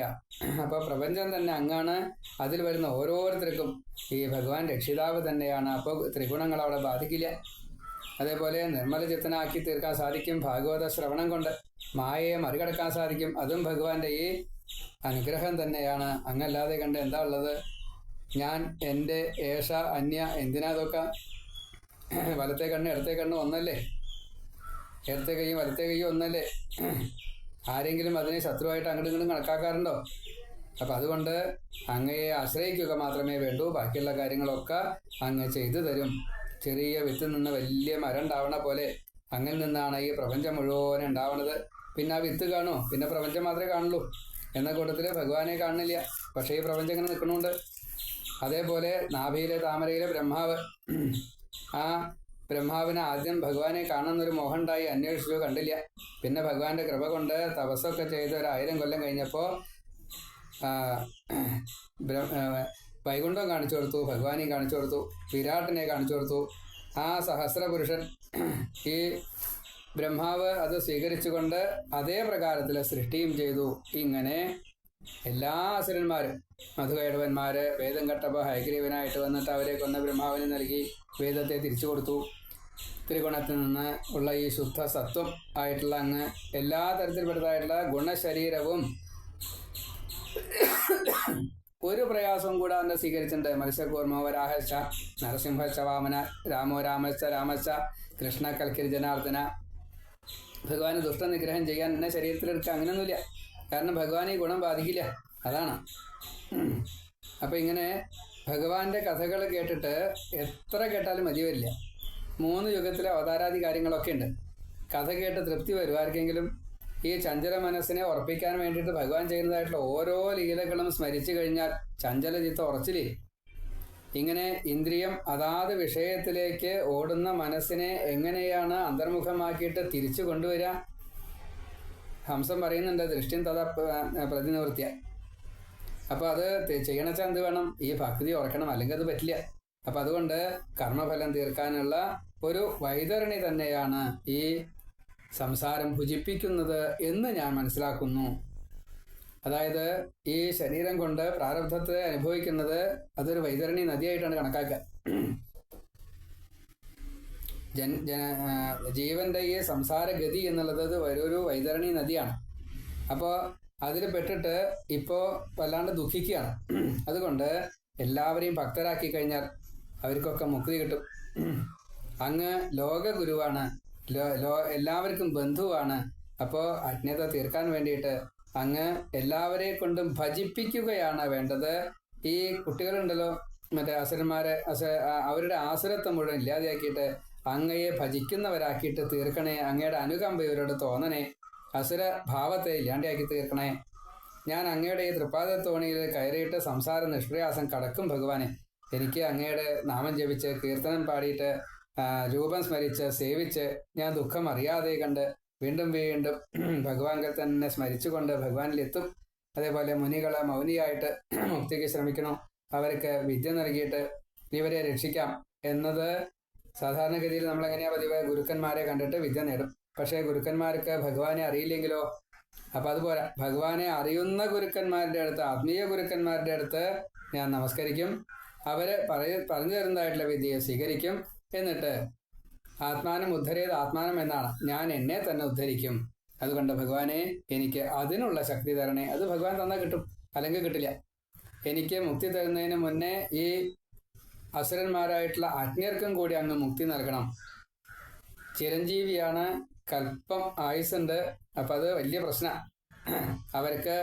അപ്പോൾ പ്രപഞ്ചം തന്നെ അങ്ങാണ്. അതിൽ വരുന്ന ഓരോരുത്തർക്കും ഈ ഭഗവാൻ രക്ഷിതാവ് തന്നെയാണ്. അപ്പോൾ ത്രിഗുണങ്ങൾ അവിടെ ബാധിക്കില്ല. അതേപോലെ നിർമ്മല ചിത്തനാക്കി തീർക്കാൻ സാധിക്കും ഭാഗവത ശ്രവണം കൊണ്ട്. മായയെ മറികടക്കാൻ സാധിക്കും, അതും ഭഗവാന്റെ ഈ അനുഗ്രഹം തന്നെയാണ്. അങ്ങല്ലാതെ കണ്ട് എന്താ ഉള്ളത്? ഞാൻ, എൻ്റെ, ഏഷ, അന്യ, എന്തിനാ അതൊക്കെ? വലത്തെ കണ്ണ് ഇടത്തെ കണ്ണ് ഒന്നല്ലേ? ഇടത്തെ കൈയും വലത്തെ കൈയും ഒന്നല്ലേ? ആരെങ്കിലും അതിനെ ശത്രുവായിട്ട് അങ്ങോട്ടും ഇങ്ങോട്ടും കണക്കാക്കാറുണ്ടോ? അപ്പം അതുകൊണ്ട് അങ്ങയെ ആശ്രയിക്കുക മാത്രമേ വേണ്ടൂ. ബാക്കിയുള്ള കാര്യങ്ങളൊക്കെ അങ്ങ് ചെയ്തു തരും. ചെറിയ വിത്തിൽ നിന്ന് വലിയ മരം ഉണ്ടാവണ പോലെ അങ്ങനെ നിന്നാണ് ഈ പ്രപഞ്ചം മുഴുവൻ ഉണ്ടാവണത്. പിന്നെ ആ വിത്ത് കാണുമോ? പിന്നെ പ്രപഞ്ചം മാത്രമേ കാണുള്ളൂ. എന്ന കൂട്ടത്തിൽ ഭഗവാനെ കാണുന്നില്ല, പക്ഷേ ഈ പ്രപഞ്ചം ഇങ്ങനെ നിൽക്കണുണ്ട്. അതേപോലെ നാഭിയിലെ താമരയിലെ ബ്രഹ്മാവ്, ആ ബ്രഹ്മാവിന് ആദ്യം ഭഗവാനെ കാണുന്നൊരു മോഹം ഉണ്ടായി, അന്വേഷിച്ചു, കണ്ടില്ല. പിന്നെ ഭഗവാന്റെ കൃപ കൊണ്ട് തപസ്സൊക്കെ ചെയ്ത് 1000 കൊല്ലം കഴിഞ്ഞപ്പോൾ വൈകുണ്ഠം കാണിച്ചു കൊടുത്തു, ഭഗവാനെയും കാണിച്ചു കൊടുത്തു, വിരാട്ടിനെ കാണിച്ചു കൊടുത്തു. ആ സഹസ്രപുരുഷൻ ഈ ബ്രഹ്മാവ് അത് സ്വീകരിച്ചുകൊണ്ട് അതേ പ്രകാരത്തിൽ സൃഷ്ടിയും ചെയ്തു. ഇങ്ങനെ എല്ലാ അസുരന്മാരും, മധുകൈടവന്മാര് വേദം കട്ടപ്പോൾ ഹയഗ്രീവനായിട്ട് വന്നിട്ട് അവരെ കൊന്ന ബ്രഹ്മാവിന് നൽകി വേദത്തെ തിരിച്ചു കൊടുത്തു. ത്രിഗുണത്തിൽ നിന്ന് ഉള്ള ഈ ശുദ്ധ സത്വം ആയിട്ടുള്ള അങ്ങ് എല്ലാ തരത്തിൽപ്പെട്ടതായിട്ടുള്ള ഗുണശരീരവും ഒരു പ്രയാസവും കൂടാതെ സ്വീകരിച്ചിട്ടുണ്ട്. മത്സ്യകൂർമ്മ വരാഹശ്ച നരസിംഹശ്ച വാമന രാമോ രാമശ്ച രാമശ്ച കൃഷ്ണ കൽക്കിരി ജനാർദ്ദന. ഭഗവാന് ദുഷ്ടനിഗ്രഹം ചെയ്യാൻ എന്നെ ശരീരത്തിലെടുക്കുക അങ്ങനെയൊന്നുമില്ല. കാരണം ഭഗവാൻ ഈ ഗുണം ബാധിക്കില്ല, അതാണ്. അപ്പം ഇങ്ങനെ ഭഗവാന്റെ കഥകൾ കേട്ടിട്ട് എത്ര കേട്ടാലും മതി വരില്ല. 3 യുഗത്തിലെ അവതാരാദി കാര്യങ്ങളൊക്കെ ഉണ്ട്. കഥ കേട്ട് തൃപ്തി വരും ആർക്കെങ്കിലും? ഈ ചഞ്ചല മനസ്സിനെ ഉറപ്പിക്കാൻ വേണ്ടിയിട്ട് ഭഗവാൻ ചെയ്യുന്നതായിട്ടുള്ള ഓരോ ലീലകളും സ്മരിച്ചു കഴിഞ്ഞാൽ ചഞ്ചല ചിത്തം ഉറച്ചില്ലേ? ഇങ്ങനെ ഇന്ദ്രിയം അതാത് വിഷയത്തിലേക്ക് ഓടുന്ന മനസ്സിനെ എങ്ങനെയാണ് അന്തർമുഖമാക്കിയിട്ട് തിരിച്ചു കൊണ്ടുവരിക? ഹംസം പറയുന്നുണ്ട്, ദൃഷ്ടിയും തഥാ പ്രതിനിവൃത്തിയ. അപ്പോൾ അത് ചെയ്യണച്ചാൽ എന്ത് വേണം? ഈ ഭക്തി ഉറക്കണം, അല്ലെങ്കിൽ അത് പറ്റില്ല. അപ്പം അതുകൊണ്ട് കർമ്മഫലം തീർക്കാനുള്ള ഒരു വൈതരണി തന്നെയാണ് ഈ സംസാരം ഭുജിപ്പിക്കുന്നത് എന്ന് ഞാൻ മനസ്സിലാക്കുന്നു. അതായത് ഈ ശരീരം കൊണ്ട് പ്രാരബ്ധത്തെ അനുഭവിക്കുന്നത് അതൊരു വൈതരണി നദിയായിട്ടാണ് കണക്കാക്കുക. ജീവന്റെ ഈ സംസാരഗതി എന്നുള്ളത് അത് ഒരു വൈതരണി നദിയാണ്. അപ്പോൾ അതിൽ പെട്ടിട്ട് ഇപ്പോൾ വല്ലാണ്ട് ദുഃഖിക്കുകയാണ്. അതുകൊണ്ട് എല്ലാവരെയും ഭക്തരാക്കി കഴിഞ്ഞാൽ അവർക്കൊക്കെ മുക്തി കിട്ടും. അങ്ങ് ലോകഗുരുവാണ്, എല്ലാവർക്കും ബന്ധുവാണ്. അപ്പോൾ അജ്ഞത തീർക്കാൻ വേണ്ടിയിട്ട് അങ്ങ് എല്ലാവരെ കൊണ്ടും ഭജിപ്പിക്കുകയാണ് വേണ്ടത്. ഈ കുട്ടികളുണ്ടല്ലോ, മറ്റേ അസുരന്മാരെ, അവരുടെ ആസുരത്വം മുഴുവൻ ഇല്ലാതെയാക്കിയിട്ട് അങ്ങയെ ഭജിക്കുന്നവരാക്കിയിട്ട് തീർക്കണേ. അങ്ങയുടെ അനുകമ്പ ഇവരോട് തോന്നണേ. അസുര ഭാവത്തെ ഇല്ലാണ്ടാക്കി തീർക്കണേ. ഞാൻ അങ്ങയുടെ ഈ തൃപ്പാദത്തോണിയിൽ കയറിയിട്ട് സംസാര നിഷ്പ്രയാസം കടക്കും ഭഗവാനെ. എനിക്ക് അങ്ങയുടെ നാമം ജപിച്ച് കീർത്തനം പാടിയിട്ട് രൂപം സ്മരിച്ച് സേവിച്ച് ഞാൻ ദുഃഖം അറിയാതെ കണ്ട് വീണ്ടും വീണ്ടും ഭഗവാൻകൾ തന്നെ സ്മരിച്ചുകൊണ്ട് ഭഗവാനിലെത്തും. അതേപോലെ മുനികളെ മൗനിയായിട്ട് മുക്തിക്ക് ശ്രമിക്കണം. അവർക്ക് വിദ്യ നൽകിയിട്ട് ഇവരെ രക്ഷിക്കാം എന്നത് സാധാരണഗതിയിൽ നമ്മളെങ്ങനെയാണ് പതിവ്? ഗുരുക്കന്മാരെ കണ്ടിട്ട് വിദ്യ നേടും. പക്ഷേ ഗുരുക്കന്മാർക്ക് ഭഗവാനെ അറിയില്ലെങ്കിലോ? അപ്പം അതുപോലെ ഭഗവാനെ അറിയുന്ന ഗുരുക്കന്മാരുടെ അടുത്ത്, ആത്മീയ ഗുരുക്കന്മാരുടെ അടുത്ത് ഞാൻ നമസ്കരിക്കും. അവര് പറഞ്ഞു തരുന്നതായിട്ടുള്ള വിദ്യയെ സ്വീകരിക്കും. എന്നിട്ട് ആത്മാനം ഉദ്ധരേത് ആത്മാനം എന്നാണ്, ഞാൻ എന്നെ തന്നെ ഉദ്ധരിക്കും. അതുകൊണ്ട് ഭഗവാനെ എനിക്ക് അതിനുള്ള ശക്തി തരണേ. അത് ഭഗവാൻ തന്നാൽ കിട്ടും, അല്ലെങ്കിൽ കിട്ടില്ല. എനിക്ക് മുക്തി തരുന്നതിന് മുന്നേ ഈ അസുരന്മാരായിട്ടുള്ള അജ്ഞർക്കും കൂടി അങ്ങ് മുക്തി നൽകണം. ചിരഞ്ജീവിയാണ്, കൽപ്പം ആയുസ്സുണ്ട്. അപ്പം അത് വലിയ പ്രശ്നമാണ്. അവർക്ക്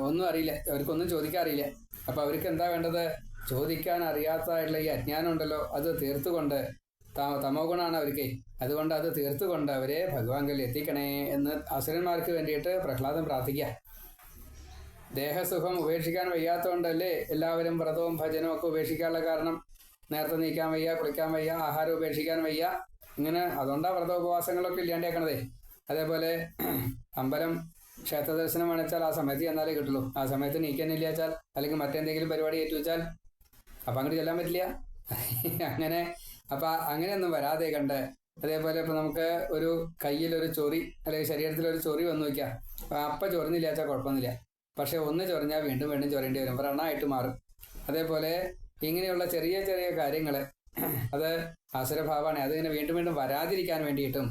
ഒന്നും അറിയില്ല, അവർക്കൊന്നും ചോദിക്കാൻ അറിയില്ല. അപ്പം അവർക്ക് എന്താ വേണ്ടത്? ചോദിക്കാൻ അറിയാത്തതായിട്ടുള്ള ഈ അജ്ഞാനം ഉണ്ടല്ലോ, അത് തീർത്തുകൊണ്ട്, തമോ ഗുണമാണ് അവർക്ക്, അതുകൊണ്ട് അത് തീർത്തുകൊണ്ട് അവരെ ഭഗവാൻകിൽ എത്തിക്കണേ എന്ന് അസുരന്മാർക്ക് വേണ്ടിയിട്ട് പ്രഹ്ലാദൻ പ്രാർത്ഥിക്കുക. ദേഹസുഖം ഉപേക്ഷിക്കാൻ വയ്യാത്തതുകൊണ്ടല്ലേ എല്ലാവരും വ്രതവും ഭജനവും ഒക്കെ ഉപേക്ഷിക്കാനുള്ള കാരണം. നേരത്തെ നീക്കാൻ വയ്യ, കുളിക്കാൻ വയ്യ, ആഹാരം ഉപേക്ഷിക്കാൻ വയ്യ, ഇങ്ങനെ അതുകൊണ്ടാണ് വ്രതോപവാസങ്ങളൊക്കെ ഇല്ലാണ്ടേക്കണതേ. അതേപോലെ അമ്പലം ക്ഷേത്ര ദർശനം വേണിച്ചാൽ ആ സമയത്ത് ചെന്നാലേ കിട്ടുള്ളൂ. ആ സമയത്ത് നീക്കാനില്ല വെച്ചാൽ അല്ലെങ്കിൽ മറ്റെന്തെങ്കിലും പരിപാടി ഏറ്റു വെച്ചാൽ അപ്പം അങ്ങോട്ട് ചെല്ലാൻ പറ്റില്ല. അങ്ങനെ അപ്പം അങ്ങനെയൊന്നും വരാതെ കണ്ട്. അതേപോലെ ഇപ്പം നമുക്ക് ഒരു കയ്യിലൊരു ചൊറി അല്ലെങ്കിൽ ശരീരത്തിലൊരു ചൊറി വന്നു വയ്ക്കുക. അപ്പം ചൊറിഞ്ഞില്ല വെച്ചാൽ കുഴപ്പമൊന്നുമില്ല. പക്ഷെ ഒന്ന് ചൊറിഞ്ഞാൽ വീണ്ടും വീണ്ടും ചൊറേണ്ടി വരും, വ്രണമായിട്ട് മാറും. അതേപോലെ ഇങ്ങനെയുള്ള ചെറിയ ചെറിയ കാര്യങ്ങൾ അത് അസുരഭാവമാണ്. അതിങ്ങനെ വീണ്ടും വീണ്ടും വരാതിരിക്കാൻ വേണ്ടിയിട്ടും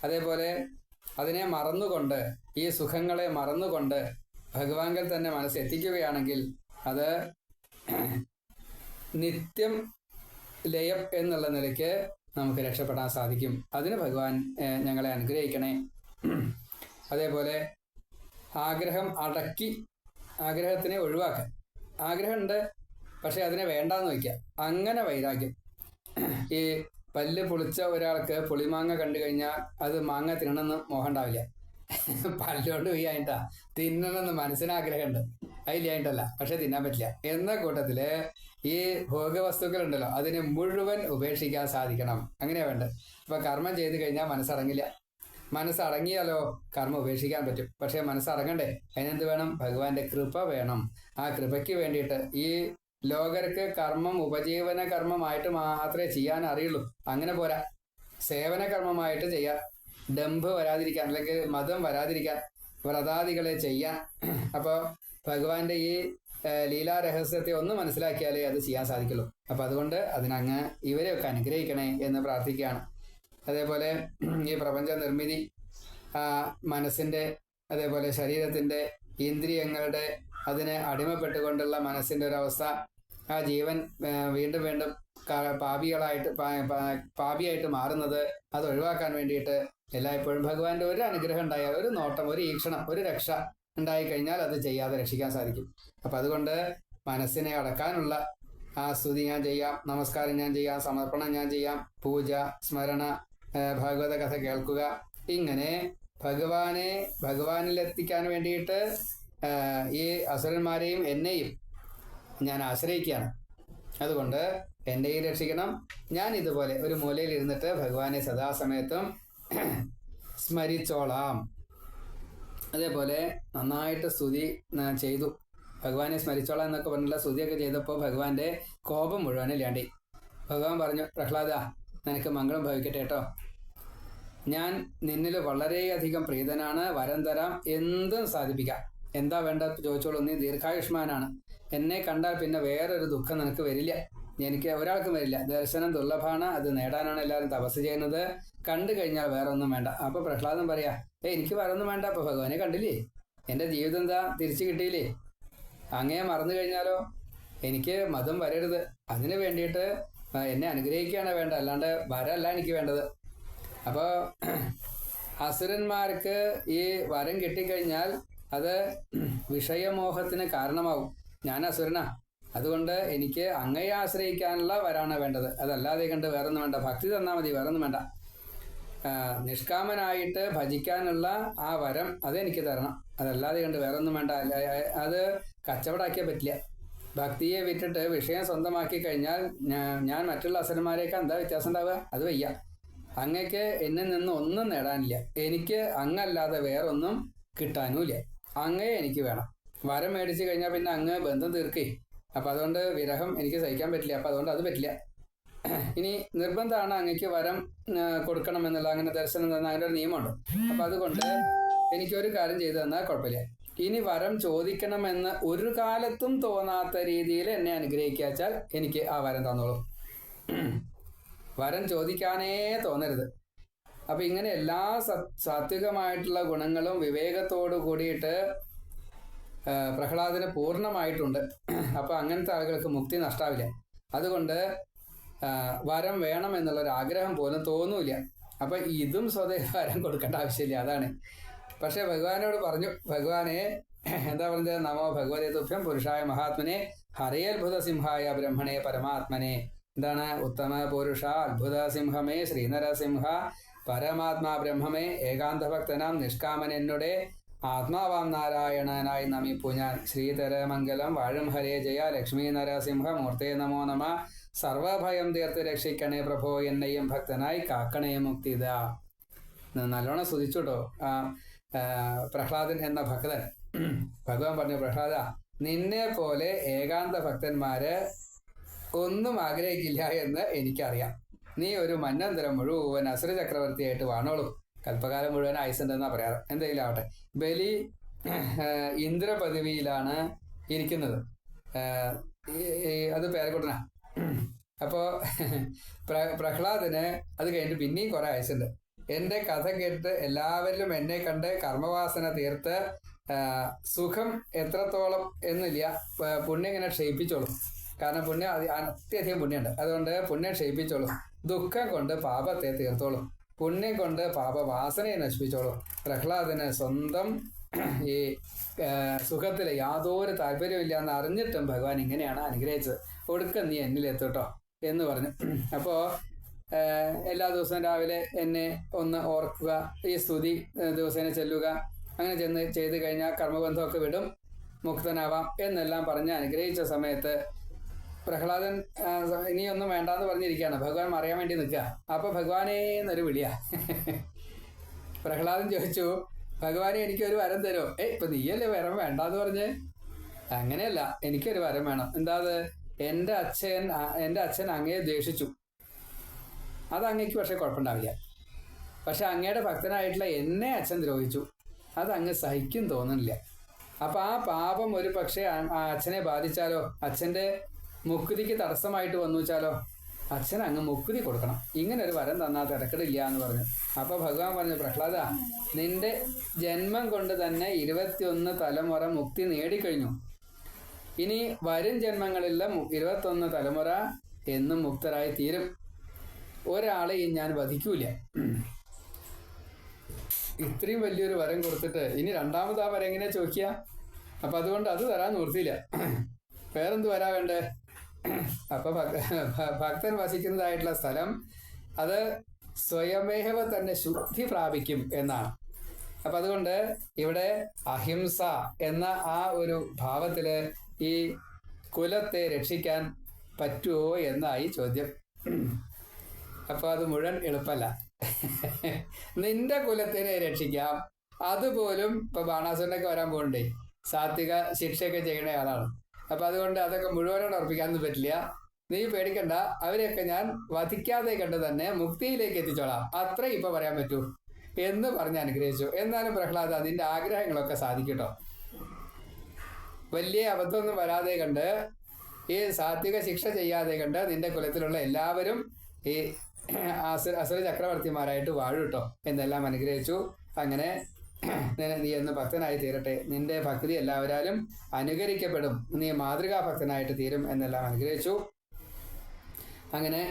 അതേപോലെ അതിനെ മറന്നുകൊണ്ട്, ഈ സുഖങ്ങളെ മറന്നുകൊണ്ട് ഭഗവാങ്കിൽ തന്നെ മനസ്സെത്തിക്കുകയാണെങ്കിൽ അത് നിത്യം ലയം എന്നുള്ള നിലയ്ക്ക് നമുക്ക് രക്ഷപ്പെടാൻ സാധിക്കും. അതിന് ഭഗവാൻ ഞങ്ങളെ അനുഗ്രഹിക്കണേ. അതേപോലെ ആഗ്രഹം അടക്കി ആഗ്രഹത്തിനെ ഒഴിവാക്കുക. ആഗ്രഹമുണ്ട് പക്ഷെ അതിനെ വേണ്ടാന്ന് വയ്ക്കുക, അങ്ങനെ വൈരാഗ്യം. ഈ പല്ല് പൊളിച്ച ഒരാൾക്ക് പുളിമാങ്ങ കണ്ടു കഴിഞ്ഞാൽ അത് മാങ്ങ തിന്നണമെന്ന് മോഹം ഉണ്ടാവില്ല. പല്ലുകൊണ്ട് വയ്യായിട്ടാ തിന്നണമെന്ന് മനസ്സിനാഗ്രഹമുണ്ട്, അതില്ലായിട്ടല്ല, പക്ഷെ തിന്നാൻ പറ്റില്ല. എന്ന കൂട്ടത്തില് ഈ ഭോഗവസ്തുക്കളുണ്ടല്ലോ അതിനെ മുഴുവൻ ഉപേക്ഷിക്കാൻ സാധിക്കണം. അങ്ങനെയാ വേണ്ടത്. ഇപ്പൊ കർമ്മം ചെയ്ത് കഴിഞ്ഞാൽ മനസ്സടങ്ങില്ല. മനസ്സടങ്ങിയാലോ കർമ്മം ഉപേക്ഷിക്കാൻ പറ്റും. പക്ഷെ മനസ്സടങ്ങണ്ടേ? അതിനെന്ത് വേണം? ഭഗവാന്റെ കൃപ വേണം. ആ കൃപയ്ക്ക് വേണ്ടിയിട്ട് ഈ ലോകർക്ക് കർമ്മം ഉപജീവന കർമ്മമായിട്ട് മാത്രമേ ചെയ്യാൻ അറിയുള്ളൂ. അങ്ങനെ പോരാ, സേവന കർമ്മമായിട്ട് ചെയ്യാം. ഡംഭ് വരാതിരിക്കാൻ അല്ലെങ്കിൽ മതം വരാതിരിക്കാൻ വ്രതാദികളെ ചെയ്യാൻ. അപ്പോൾ ഭഗവാന്റെ ഈ ലീലാരഹസ്യത്തെ ഒന്ന് മനസ്സിലാക്കിയാലേ അത് ചെയ്യാൻ സാധിക്കുള്ളൂ. അപ്പം അതുകൊണ്ട് അതിനങ്ങ് ഇവരെയൊക്കെ അനുഗ്രഹിക്കണേ എന്ന് പ്രാർത്ഥിക്കുകയാണ്. അതേപോലെ ഈ പ്രപഞ്ച നിർമ്മിതി, മനസ്സിൻ്റെ അതേപോലെ ശരീരത്തിൻ്റെ ഇന്ദ്രിയങ്ങളുടെ അതിനെ അടിമപ്പെട്ടുകൊണ്ടുള്ള മനസ്സിൻ്റെ ഒരവസ്ഥ, ആ ജീവൻ വീണ്ടും വീണ്ടും പാപിയായിട്ട് മാറുന്നത്, അത് ഒഴിവാക്കാൻ വേണ്ടിയിട്ട് എല്ലായ്പ്പോഴും ഭഗവാന്റെ ഒരു അനുഗ്രഹം ഉണ്ടായാൽ, ഒരു നോട്ടം, ഒരു ഈക്ഷണം, ഒരു രക്ഷ ഉണ്ടായിക്കഴിഞ്ഞാൽ അത് ചെയ്യാതെ രക്ഷിക്കാൻ സാധിക്കും. അപ്പം അതുകൊണ്ട് മനസ്സിനെ അടക്കാനുള്ള ആ സ്തുതി ഞാൻ ചെയ്യാം, നമസ്കാരം ഞാൻ ചെയ്യാം, സമർപ്പണം ഞാൻ ചെയ്യാം, പൂജ, സ്മരണ, ഭാഗവത കഥ കേൾക്കുക, ഇങ്ങനെ ഭഗവാനിലെത്തിക്കാൻ വേണ്ടിയിട്ട് ഈ അസുരന്മാരെയും എന്നെയും ഞാൻ ആശ്രയിക്കുകയാണ്. അതുകൊണ്ട് എന്നെയും രക്ഷിക്കണം. ഞാൻ ഇതുപോലെ ഒരു മൂലയിൽ ഇരുന്നിട്ട് ഭഗവാനെ സദാസമയത്തും സ്മരിച്ചോളാം. അതേപോലെ നന്നായിട്ട് സ്തുതി ചെയ്തു. ഭഗവാനെ സ്മരിച്ചോളാം എന്നൊക്കെ പറഞ്ഞുള്ള സ്തുതിയൊക്കെ ചെയ്തപ്പോൾ ഭഗവാന്റെ കോപം മുഴുവനില്ലാണ്ടി. ഭഗവാൻ പറഞ്ഞു, പ്രഹ്ലാദ, നിനക്ക് മംഗളം ഭവിക്കട്ടെ കേട്ടോ. ഞാൻ നിന്നിൽ വളരെയധികം പ്രീതനാണ്, വരം തരാം, എന്തും സാധിപ്പിക്കാം. എന്താ വേണ്ട ചോദിച്ചോളൂ. നീ ദീർഘായുഷ്മാനാണ്. എന്നെ കണ്ടാൽ പിന്നെ വേറൊരു ദുഃഖം നിനക്ക് വരില്ല. എനിക്ക് ഒരാൾക്കും വരില്ല. ദർശനം ദുർലഭമാണ്, അത് നേടാനാണ് എല്ലാവരും തപസ് ചെയ്യുന്നത്. കണ്ടു കഴിഞ്ഞാൽ വേറെ ഒന്നും വേണ്ട. അപ്പോൾ പ്രഹ്ലാദൻ പറയാ, എനിക്ക് വേറൊന്നും വേണ്ട. അപ്പോൾ ഭഗവാനെ കണ്ടില്ലേ, എൻ്റെ ജീവിതം എന്താ തിരിച്ചു കിട്ടിയില്ലേ? അങ്ങേ മറന്നു കഴിഞ്ഞാലോ? എനിക്ക് മതം വരരുത്. അതിന് വേണ്ടിയിട്ട് എന്നെ അനുഗ്രഹിക്കുകയാണ് വേണ്ട, അല്ലാണ്ട് വരല്ല എനിക്ക് വേണ്ടത്. അപ്പോൾ അസുരന്മാർക്ക് ഈ വരം കിട്ടിക്കഴിഞ്ഞാൽ അത് വിഷയമോഹത്തിന് കാരണമാവും. ഞാൻ അസുരനാ, അതുകൊണ്ട് എനിക്ക് അങ്ങയെ ആശ്രയിക്കാനുള്ള വരാണ് വേണ്ടത്. അതല്ലാതെ കണ്ട് വേറൊന്നും വേണ്ട. ഭക്തി തന്നാൽ മതി, വേറൊന്നും വേണ്ട. നിഷ്കാമനായിട്ട് ഭജിക്കാനുള്ള ആ വരം അതെനിക്ക് തരണം. അതല്ലാതെ കണ്ട് വേറൊന്നും വേണ്ട. അത് കച്ചവടാക്കിയാൽ പറ്റില്ല. ഭക്തിയെ വിറ്റിട്ട് വിഷയം സ്വന്തമാക്കി കഴിഞ്ഞാൽ ഞാൻ മറ്റുള്ള അസുരന്മാരെയൊക്കെ എന്താ വ്യത്യാസം ഉണ്ടാവുക? അത് വയ്യ. അങ്ങക്ക് എന്നിൽ നിന്ന് ഒന്നും നേടാനില്ല. എനിക്ക് അങ്ങല്ലാതെ വേറൊന്നും കിട്ടാനുമില്ല. അങ്ങയെ എനിക്ക് വേണം. വരം മേടിച്ചു കഴിഞ്ഞാൽ പിന്നെ അങ്ങ് ബന്ധം തീർക്കേ. അപ്പം അതുകൊണ്ട് വിരഹം എനിക്ക് സഹിക്കാൻ പറ്റില്ല. അപ്പം അതുകൊണ്ട് അത് പറ്റില്ല. ഇനി നിർബന്ധമാണ് അങ്ങക്ക് വരം കൊടുക്കണം എന്നുള്ള, അങ്ങനെ ദർശനം തന്ന അങ്ങനെ ഒരു നിയമമുണ്ട്. അപ്പം അതുകൊണ്ട് എനിക്കൊരു കാര്യം ചെയ്തു തന്നാൽ കുഴപ്പമില്ല. ഇനി വരം ചോദിക്കണമെന്ന് ഒരു കാലത്തും തോന്നാത്ത രീതിയിൽ എന്നെ അനുഗ്രഹിക്കാച്ചാൽ എനിക്ക് ആ വരം തന്നോളൂ. വരം ചോദിക്കാനേ തോന്നരുത്. അപ്പം ഇങ്ങനെ എല്ലാ സാത്വികമായിട്ടുള്ള ഗുണങ്ങളും വിവേകത്തോടു കൂടിയിട്ട് പ്രഹ്ലാദന് പൂർണ്ണമായിട്ടുണ്ട്. അപ്പം അങ്ങനത്തെ ആളുകൾക്ക് മുക്തി നഷ്ടാവില്ല. അതുകൊണ്ട് വരം വേണം എന്നുള്ളൊരാഗ്രഹം പോലും തോന്നൂല. അപ്പം ഇതും സ്വതേ വരം കൊടുക്കേണ്ട ആവശ്യമില്ല. അതാണ്. പക്ഷെ ഭഗവാനോട് പറഞ്ഞു, ഭഗവാനെ എന്താ പറഞ്ഞത്? നമോ ഭഗവതേ തുഭ്യം പുരുഷായ മഹാത്മനെ ഹരേത്ഭുത സിംഹായ ബ്രഹ്മണേ പരമാത്മനെ. എന്താണ്? ഉത്തമ പുരുഷ അത്ഭുത സിംഹമേ ശ്രീനരസിംഹ പരമാത്മാ ബ്രഹ്മമേ ഏകാന്തഭക്തനാം നിഷ്കാമൻ എന്നുടെ ആത്മാവാം നാരായണനായി നമിപ്പു ഞാൻ. ശ്രീധരമംഗലം വാഴും ഹരേ ജയ. ലക്ഷ്മീ നരസിംഹ മൂർത്തേ നമോ നമ. സർവഭയം തീർത്ത് രക്ഷിക്കണേ പ്രഭോ, എന്നെയും ഭക്തനായി കാക്കണേ മുക്തിദ. നല്ലോണം സ്തുതിച്ചുട്ടോ പ്രഹ്ലാദൻ എന്ന ഭക്തൻ. ഭഗവാൻ പറഞ്ഞു, പ്രഹ്ലാദ, നിന്നെ പോലെ ഏകാന്ത ഭക്തന്മാര് ഒന്നും ആഗ്രഹിക്കില്ല എന്ന് എനിക്കറിയാം. നീ ഒരു മന്നന്തരം മുഴുവൻ അസുര ചക്രവർത്തിയായിട്ട് വാണോളൂ. കൽപ്പകാലം മുഴുവൻ ആയുസുണ്ടെന്നാ പറയാറ്. എന്തെങ്കിലും ആവട്ടെ. ബലി ഇന്ദ്രപദവിയിലാണ് ഇരിക്കുന്നത്. അത് പേരക്കുട്ടനാ. അപ്പോൾ പ്രഹ്ലാദന് അത് കഴിഞ്ഞിട്ട് പിന്നെയും കുറെ ആയുസുണ്ട്. എൻ്റെ കഥ കേട്ട് എല്ലാവരിലും എന്നെ കണ്ട് കർമ്മവാസന തീർത്ത് സുഖം എത്രത്തോളം എന്നില്ല, പുണ്യം ഇങ്ങനെ ക്ഷയിപ്പിച്ചോളും. കാരണം പുണ്യം അത്യധികം പുണ്യമുണ്ട്. അതുകൊണ്ട് പുണ്യം ക്ഷയിപ്പിച്ചോളും. ദുഃഖം കൊണ്ട് പാപത്തെ തീർത്തോളും. പുണ്യം കൊണ്ട് പാപവാസനയെ നശിപ്പിച്ചോളും. പ്രഹ്ലാദന് സ്വന്തം ഈ സുഖത്തിൽ യാതൊരു താല്പര്യമില്ല എന്ന് അറിഞ്ഞിട്ടും ഭഗവാൻ ഇങ്ങനെയാണ് അനുഗ്രഹിച്ചത്. ഒടുക്കം നീ എന്നിലെത്തട്ടോ എന്ന് പറഞ്ഞു. അപ്പോൾ എല്ലാ ദിവസവും രാവിലെ എന്നെ ഒന്ന് ഓർക്കുക, ഈ സ്തുതി ദിവസേന ചെല്ലുക, അങ്ങനെ ചെയ്ത് കഴിഞ്ഞാൽ കർമ്മബന്ധമൊക്കെ വിടും, മുക്തനാവാം എന്നെല്ലാം പറഞ്ഞ് അനുഗ്രഹിച്ച സമയത്ത് പ്രഹ്ലാദൻ ഇനിയൊന്നും വേണ്ടാന്ന് പറഞ്ഞിരിക്കുകയാണ്. ഭഗവാൻ അറിയാൻ വേണ്ടി നിൽക്കുക. അപ്പൊ ഭഗവാനേ എന്നൊരു വിളിയാ. പ്രഹ്ലാദൻ ചോദിച്ചു, ഭഗവാനെ എനിക്കൊരു വരം തരുമോ? ഇപ്പൊ നീയല്ലേ വരം വേണ്ടാന്ന് പറഞ്ഞ്? അങ്ങനെയല്ല, എനിക്കൊരു വരം വേണം. എന്താ അത്? എൻ്റെ അച്ഛൻ അങ്ങയെ ദ്വേഷിച്ചു. അത് അങ്ങയ്ക്ക് പക്ഷെ കുഴപ്പമുണ്ടാവില്ല. പക്ഷെ അങ്ങയുടെ ഭക്തനായിട്ടുള്ള എന്നെ അച്ഛൻ ദ്രോഹിച്ചു. അത് അങ്ങ് സഹിക്കും തോന്നുന്നില്ല. അപ്പൊ ആ പാപം ഒരു പക്ഷേ ആ അച്ഛനെ ബാധിച്ചാലോ, അച്ഛൻ്റെ മുക്തിക്ക് തടസ്സമായിട്ട് വന്നു വെച്ചാലോ, അച്ഛൻ അങ്ങ് മുക്തി കൊടുക്കണം. ഇങ്ങനെ ഒരു വരം തന്നാൽ തിരക്കിടില്ല എന്ന് പറഞ്ഞു. അപ്പൊ ഭഗവാൻ പറഞ്ഞു, പ്രഹ്ലാദ, നിന്റെ ജന്മം കൊണ്ട് തന്നെ 21 തലമുറ മുക്തി നേടിക്കഴിഞ്ഞു. ഇനി വരും ജന്മങ്ങളിലെ 21 തലമുറ എന്നും മുക്തരായി തീരും. ഒരാളെയും ഞാൻ വധിക്കൂല. ഇത്രയും വലിയൊരു വരം കൊടുത്തിട്ട് ഇനി രണ്ടാമത് ആ വരം എങ്ങനെയാ ചോദിക്കുക? അപ്പൊ അതുകൊണ്ട് അത് തരാൻ നിർത്തിയില്ല. വേറെന്ത് വരാ വേണ്ടേ? അപ്പൊ ഭക്തൻ വസിക്കുന്നതായിട്ടുള്ള സ്ഥലം അത് സ്വയമേവ തന്നെ ശുദ്ധി പ്രാപിക്കും എന്നാണ്. അപ്പൊ അതുകൊണ്ട് ഇവിടെ അഹിംസ എന്ന ആ ഒരു ഭാവത്തില് ഈ കുലത്തെ രക്ഷിക്കാൻ പറ്റുമോ എന്നായി ചോദ്യം. അപ്പൊ അത് മുഴുവൻ എളുപ്പമല്ല. നിന്റെ കുലത്തിനെ രക്ഷിക്കാം. അതുപോലും ഇപ്പൊ ബാണാസുരനൊക്കെ വരാൻ പോകണ്ടേ, സാത്വിക ശിക്ഷയൊക്കെ ചെയ്യണ ആളാണ്. അപ്പൊ അതുകൊണ്ട് അതൊക്കെ മുഴുവനോട് ഉറപ്പിക്കാനൊന്നും പറ്റില്ല. നീ പേടിക്കണ്ട, അവരെയൊക്കെ ഞാൻ വധിക്കാതെ കണ്ട് തന്നെ മുക്തിയിലേക്ക് എത്തിച്ചോളാം. അത്ര ഇപ്പൊ പറയാൻ പറ്റൂ എന്ന് പറഞ്ഞ് അനുഗ്രഹിച്ചു. എന്നാലും പ്രഹ്ലാദ, നിന്റെ ആഗ്രഹങ്ങളൊക്കെ സാധിക്കട്ടോ. വലിയ അബദ്ധമൊന്നും വരാതെ കണ്ട്, ഈ സാത്വിക ശിക്ഷ ചെയ്യാതെ കണ്ട് നിന്റെ കുലത്തിലുള്ള എല്ലാവരും ഈ അസുര ചക്രവർത്തിമാരായിട്ട് വാഴൂട്ടോ എന്നെല്ലാം അനുഗ്രഹിച്ചു. അങ്ങനെ നീ എന്ന് ഭക്തനായി തീരട്ടെ, നിന്റെ ഭക്തി എല്ലാവരാലും അനുകരിക്കപ്പെടും, നീ മാതൃകാ ഭക്തനായിട്ട് തീരും എന്നെല്ലാം അനുഗ്രഹിച്ചു. അങ്ങനെ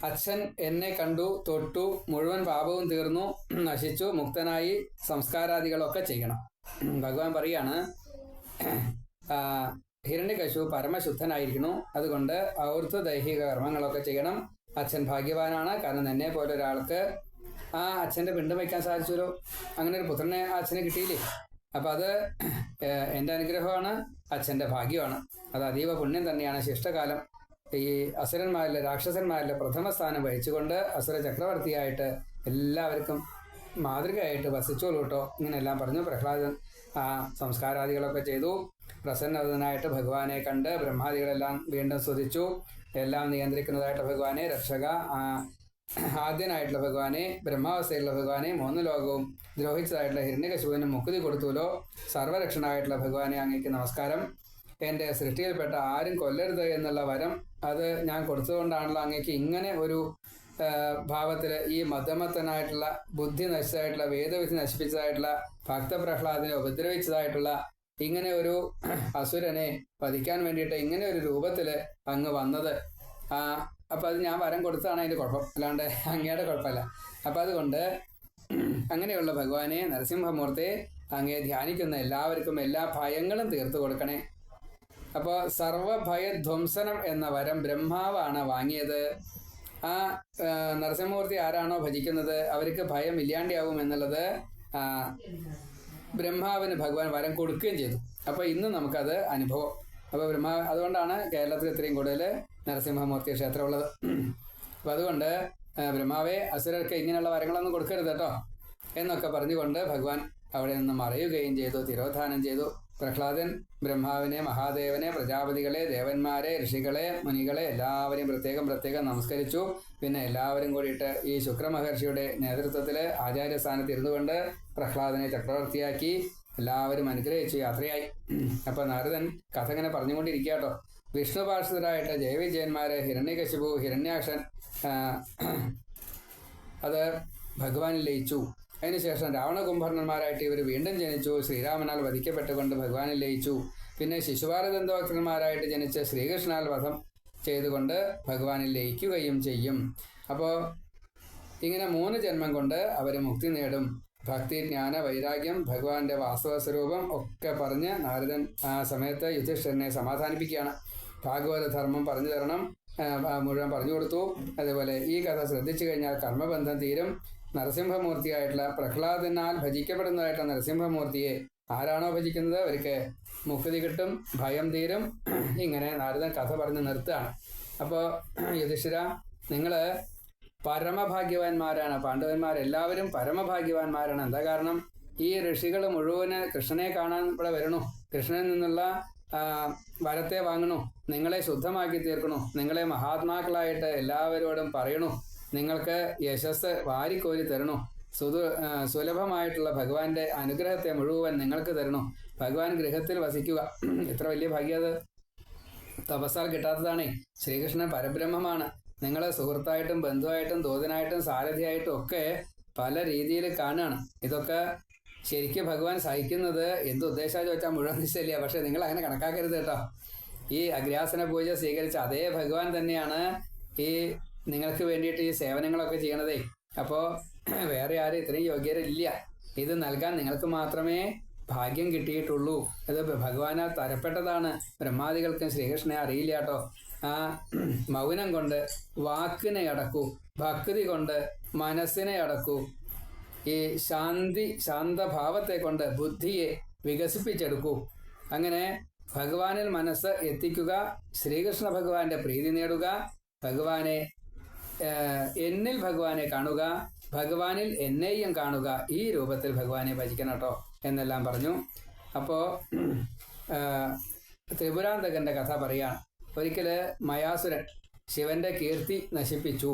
അച്ഛൻ എന്നെ കണ്ടു, തൊട്ടു, മുഴുവൻ പാപവും തീർന്നു, നശിച്ചു, മുക്തനായി സംസ്കാരാദികളൊക്കെ ചെയ്യണം. ഭഗവാൻ പറയാണ്, ഹിരണ്യകശിപു പരമശുദ്ധനായിരിക്കുന്നു. അതുകൊണ്ട് ഔർധ്വ ദൈഹിക കർമ്മങ്ങളൊക്കെ ചെയ്യണം. അച്ഛൻ ഭാഗ്യവാനാണ്. കാരണം എന്നെ പോലെ ഒരാൾക്ക് ആ അച്ഛൻ്റെ പിണ്ടം വയ്ക്കാൻ സാധിച്ചല്ലോ. അങ്ങനെ ഒരു പുത്രനെ ആ അച്ഛനെ കിട്ടിയില്ലേ. അപ്പം അത് എൻ്റെ അനുഗ്രഹമാണ്, അച്ഛൻ്റെ ഭാഗ്യമാണ്. അത് അതീവ പുണ്യം തന്നെയാണ്. ശിഷ്ടകാലം ഈ അസുരന്മാരിലെ രാക്ഷസന്മാരിലെ പ്രഥമ സ്ഥാനം വഹിച്ചുകൊണ്ട് അസുര ചക്രവർത്തിയായിട്ട് എല്ലാവർക്കും മാതൃകയായിട്ട് വസിച്ചോളൂ കേട്ടോ. ഇങ്ങനെയെല്ലാം പറഞ്ഞു. പ്രഹ്ലാദൻ ആ സംസ്കാരാദികളൊക്കെ ചെയ്തു. പ്രസന്നനായിട്ട് ഭഗവാനെ കണ്ട് ബ്രഹ്മാദികളെല്ലാം വീണ്ടും സ്തുതിച്ചു. എല്ലാം നിയന്ത്രിക്കുന്നതായിട്ട് ഭഗവാനെ, രക്ഷക ആദ്യനായിട്ടുള്ള ഭഗവാനെ, ബ്രഹ്മാവസ്ഥയിലുള്ള ഭഗവാനെ, 3 ലോകവും ദ്രോഹിച്ചതായിട്ടുള്ള ഹിരണ്യകശിപുവിന് മുക്തി കൊടുത്തുല്ലോ. സർവരക്ഷണായിട്ടുള്ള ഭഗവാനെ, അങ്ങേക്ക് നമസ്കാരം. എൻ്റെ സൃഷ്ടിയിൽപ്പെട്ട ആരും കൊല്ലരുത് എന്നുള്ള വരം അത് ഞാൻ കൊടുത്തതുകൊണ്ടാണല്ലോ അങ്ങേക്ക് ഇങ്ങനെ ഒരു ഭാവത്തിൽ ഈ മധ്യമത്തനായിട്ടുള്ള ബുദ്ധി നശിച്ചതായിട്ടുള്ള വേദവിധി നശിപ്പിച്ചതായിട്ടുള്ള ഭക്തപ്രഹ്ലാദനെ ഉപദ്രവിച്ചതായിട്ടുള്ള ഇങ്ങനെ ഒരു അസുരനെ വധിക്കാൻ വേണ്ടിയിട്ട് ഇങ്ങനെ ഒരു രൂപത്തിൽ അങ്ങ് വന്നത്. അപ്പം അത് ഞാൻ വരം കൊടുത്തതാണ് അതിൻ്റെ കുഴപ്പം, അല്ലാണ്ട് അങ്ങയുടെ കുഴപ്പമില്ല. അപ്പം അതുകൊണ്ട് അങ്ങനെയുള്ള ഭഗവാനെ, നരസിംഹമൂർത്തിയെ അങ്ങേ ധ്യാനിക്കുന്ന എല്ലാവർക്കും എല്ലാ ഭയങ്ങളും തീർത്തു കൊടുക്കണേ. അപ്പോൾ സർവഭയധ്വംസനം എന്ന വരം ബ്രഹ്മാവാണ് വാങ്ങിയത്. ആ നരസിംഹമൂർത്തി ആരാണോ ഭജിക്കുന്നത് അവർക്ക് ഭയം ഇല്ലാണ്ടാവും എന്നുള്ളത് ബ്രഹ്മാവിന് ഭഗവാൻ വരം കൊടുക്കുകയും ചെയ്തു. അപ്പോൾ ഇന്ന് നമുക്കത് അനുഭവം. അപ്പോൾ അതുകൊണ്ടാണ് കേരളത്തിൽ ഇത്രയും കൂടുതൽ നരസിംഹമൂർത്തി ക്ഷേത്രം ഉള്ളത്. അപ്പോൾ അതുകൊണ്ട് ബ്രഹ്മാവെ, അസുരർക്ക് ഇങ്ങനെയുള്ള വരങ്ങളൊന്നും കൊടുക്കരുത് കേട്ടോ എന്നൊക്കെ പറഞ്ഞുകൊണ്ട് ഭഗവാൻ അവിടെ നിന്ന് മറയുകയും ചെയ്തു, തിരോധാനം ചെയ്തു. പ്രഹ്ലാദൻ ബ്രഹ്മാവിനെ, മഹാദേവനെ, പ്രജാപതികളെ, ദേവന്മാരെ, ഋഷികളെ, മുനികളെ എല്ലാവരെയും പ്രത്യേകം നമസ്കരിച്ചു. പിന്നെ എല്ലാവരും കൂടിയിട്ട് ഈ ശുക്രമഹർഷിയുടെ നേതൃത്വത്തിൽ ആചാര്യസ്ഥാനത്ത് ഇരുന്നു കൊണ്ട് പ്രഹ്ലാദനെ ചക്രവർത്തിയാക്കി എല്ലാവരും അനുഗ്രഹിച്ച് യാത്രയായി. അപ്പോൾ നാരദൻ കഥ ഇങ്ങനെ പറഞ്ഞുകൊണ്ടിരിക്കുക കേട്ടോ. വിഷ്ണുപാർഷിതരായിട്ട് ജയവിജയന്മാർ, ഹിരണ്യകശിപു, ഹിരണ്യാക്ഷൻ അത് ഭഗവാനിൽ ലയിച്ചു. അതിനുശേഷം രാവണകുംഭർണന്മാരായിട്ട് ഇവർ വീണ്ടും ജനിച്ചു. ശ്രീരാമനാൽ വധിക്കപ്പെട്ടുകൊണ്ട് ഭഗവാനിൽ ലയിച്ചു. പിന്നെ ശിശുപാലദന്തഭക്തന്മാരായിട്ട് ജനിച്ച് ശ്രീകൃഷ്ണനാൽ വധം ചെയ്തുകൊണ്ട് ഭഗവാനിൽ ലയിക്കുകയും ചെയ്യും. അപ്പോൾ ഇങ്ങനെ 3 ജന്മം കൊണ്ട് അവർ മുക്തി നേടും. ഭക്തി, ജ്ഞാന, വൈരാഗ്യം, ഭഗവാന്റെ വാസ്തവ സ്വരൂപം ഒക്കെ പറഞ്ഞ് നാരദൻ ആ സമയത്ത് യുധിഷ്ഠിരനെ സമാധാനിപ്പിക്കുകയാണ്. ഭാഗവത ധർമ്മം പറഞ്ഞു തരണം മുഴുവൻ പറഞ്ഞു കൊടുത്തു. അതുപോലെ ഈ കഥ ശ്രദ്ധിച്ചു കഴിഞ്ഞാൽ കർമ്മബന്ധം തീരും. നരസിംഹമൂർത്തിയായിട്ടുള്ള പ്രഹ്ലാദനാൽ ഭജിക്കപ്പെടുന്നതായിട്ടുള്ള നരസിംഹമൂർത്തിയെ ആരാണോ ഭജിക്കുന്നത് അവർക്ക് മുക്തി കിട്ടും, ഭയം തീരും. ഇങ്ങനെ നാരദൻ കഥ പറഞ്ഞ് നിർത്തുകയാണ്. അപ്പോൾ യുധിഷ്ഠിര, നിങ്ങൾ പരമഭാഗ്യവാന്മാരാണ്. പാണ്ഡവന്മാരെല്ലാവരും പരമഭാഗ്യവാന്മാരാണ്. എന്താ കാരണം? ഈ ഋഷികൾ മുഴുവന് കൃഷ്ണനെ കാണാൻ ഇവിടെ വരണു, കൃഷ്ണനിൽ നിന്നുള്ള വരത്തെ വാങ്ങണു, നിങ്ങളെ ശുദ്ധമാക്കി തീർക്കണു, നിങ്ങളെ മഹാത്മാക്കളായിട്ട് എല്ലാവരോടും പറയണു, നിങ്ങൾക്ക് യശസ് വാരിക്കോരി തരണു, സുലഭമായിട്ടുള്ള ഭഗവാന്റെ അനുഗ്രഹത്തെ മുഴുവൻ നിങ്ങൾക്ക് തരണു, ഭഗവാൻ ഗൃഹത്തിൽ വസിക്കുക. എത്ര വലിയ ഭാഗ്യം അത്! തപസ്സാൽ കിട്ടാത്തതാണേ. ശ്രീകൃഷ്ണൻ പരബ്രഹ്മമാണ്. നിങ്ങൾ സുഹൃത്തായിട്ടും ബന്ധുവായിട്ടും ദൂതനായിട്ടും സാരഥിയായിട്ടും ഒക്കെ പല രീതിയിൽ കാണുകയാണ്. ഇതൊക്കെ ശരിക്കും ഭഗവാൻ സഹിക്കുന്നത് എന്തുദ്ദേശാ ചോദിച്ചാൽ മുഴുവൻ നിശ്ചയില്ല. പക്ഷെ നിങ്ങൾ അങ്ങനെ കണക്കാക്കരുത് കേട്ടോ. ഈ അഗ്രാസന പൂജ സ്വീകരിച്ച അതേ ഭഗവാൻ തന്നെയാണ് ഈ നിങ്ങൾക്ക് വേണ്ടിയിട്ട് ഈ സേവനങ്ങളൊക്കെ ചെയ്യണതേ. അപ്പോൾ വേറെ ആരും ഇത്രയും യോഗ്യരില്ല. ഇത് നൽകാൻ നിങ്ങൾക്ക് മാത്രമേ ഭാഗ്യം കിട്ടിയിട്ടുള്ളൂ. ഇത് ഭഗവാനാൽ തരപ്പെട്ടതാണ്. ബ്രഹ്മാദികൾക്കും ശ്രീകൃഷ്ണനെ അറിയില്ല കേട്ടോ. ആ മൗനം കൊണ്ട് വാക്കിനെ അടക്കൂ, ഭക്തി കൊണ്ട് മനസ്സിനെ അടക്കൂ, ഈ ശാന്തഭാവത്തെ കൊണ്ട് ബുദ്ധിയെ വികസിപ്പിച്ചെടുക്കൂ. അങ്ങനെ ഭഗവാനിൽ മനസ്സ് എത്തിക്കുക, ശ്രീകൃഷ്ണ ഭഗവാന്റെ പ്രീതി നേടുക, എന്നിൽ ഭഗവാനെ കാണുക, ഭഗവാനിൽ എന്നെയും കാണുക. ഈ രൂപത്തിൽ ഭഗവാനെ ഭജിക്കണം കേട്ടോ എന്നെല്ലാം പറഞ്ഞു. അപ്പോൾ ത്രിപുരാന്തകന്റെ കഥ പറയാണ്. ഒരിക്കൽ മയാസുരൻ ശിവന്റെ കീർത്തി നശിപ്പിച്ചു.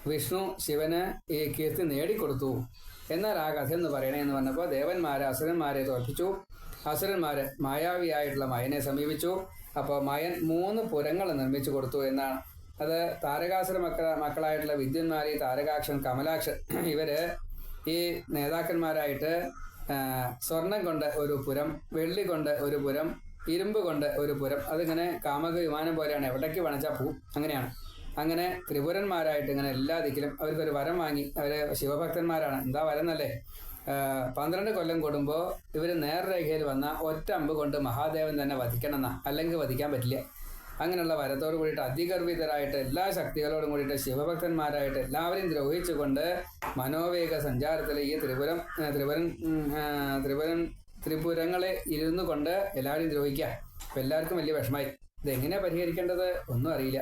വിഷ്ണു ശിവന് ഈ കീർത്തി നേടിക്കൊടുത്തു. എന്നാൽ ആ കഥ എന്ന് പറയണേന്ന് പറഞ്ഞപ്പോൾ ദേവന്മാരെ അസുരന്മാരെ തോൽപ്പിച്ചു. അസുരന്മാര് മായാവിയായിട്ടുള്ള മയനെ സമീപിച്ചു. അപ്പോൾ മയൻ 3 പുരങ്ങൾ നിർമ്മിച്ചു കൊടുത്തു എന്നാണ്. അത് താരകാസുര മക്കളായിട്ടുള്ള വിദ്യന്മാരി, താരകാക്ഷൻ, കമലാക്ഷൻ ഇവര് ഈ നേതാക്കന്മാരായിട്ട് സ്വർണം കൊണ്ട് ഒരു പുരം, വെള്ളി കൊണ്ട് ഒരു പുരം, ഇരുമ്പ് കൊണ്ട് ഒരു പുരം, അതിങ്ങനെ കാമക വിമാനം പോലെയാണ്, എവിടേക്ക് വണച്ചാൽ പോവും. അങ്ങനെയാണ്. അങ്ങനെ ത്രിപുരന്മാരായിട്ട് ഇങ്ങനെ എല്ലാ ദിക്കിലും അവർക്കൊരു വരം വാങ്ങി. അവർ ശിവഭക്തന്മാരാണ്. എന്താ വരം എന്നല്ലേ? 12 കൊല്ലം കൂടുമ്പോൾ ഇവർ നേർരേഖയിൽ വന്ന ഒറ്റ അമ്പ് കൊണ്ട് മഹാദേവൻ തന്നെ വധിക്കണം എന്നാ, അല്ലെങ്കിൽ വധിക്കാൻ പറ്റില്ല. അങ്ങനെയുള്ള വരത്തോട് കൂടിയിട്ട് അതിഗർഭിതരായിട്ട് എല്ലാ ശക്തികളോടും കൂടിയിട്ട് ശിവഭക്തന്മാരായിട്ട് എല്ലാവരെയും ദ്രോഹിച്ചുകൊണ്ട് മനോവേഗ സഞ്ചാരത്തിൽ ഈ ത്രിപുരങ്ങളെ ഇരുന്നു കൊണ്ട് എല്ലാവരെയും ദ്രോഹിക്കുക. അപ്പം എല്ലാവർക്കും വലിയ വിഷമായി. ഇതെങ്ങനെയാണ് പരിഹരിക്കേണ്ടത് ഒന്നും അറിയില്ല.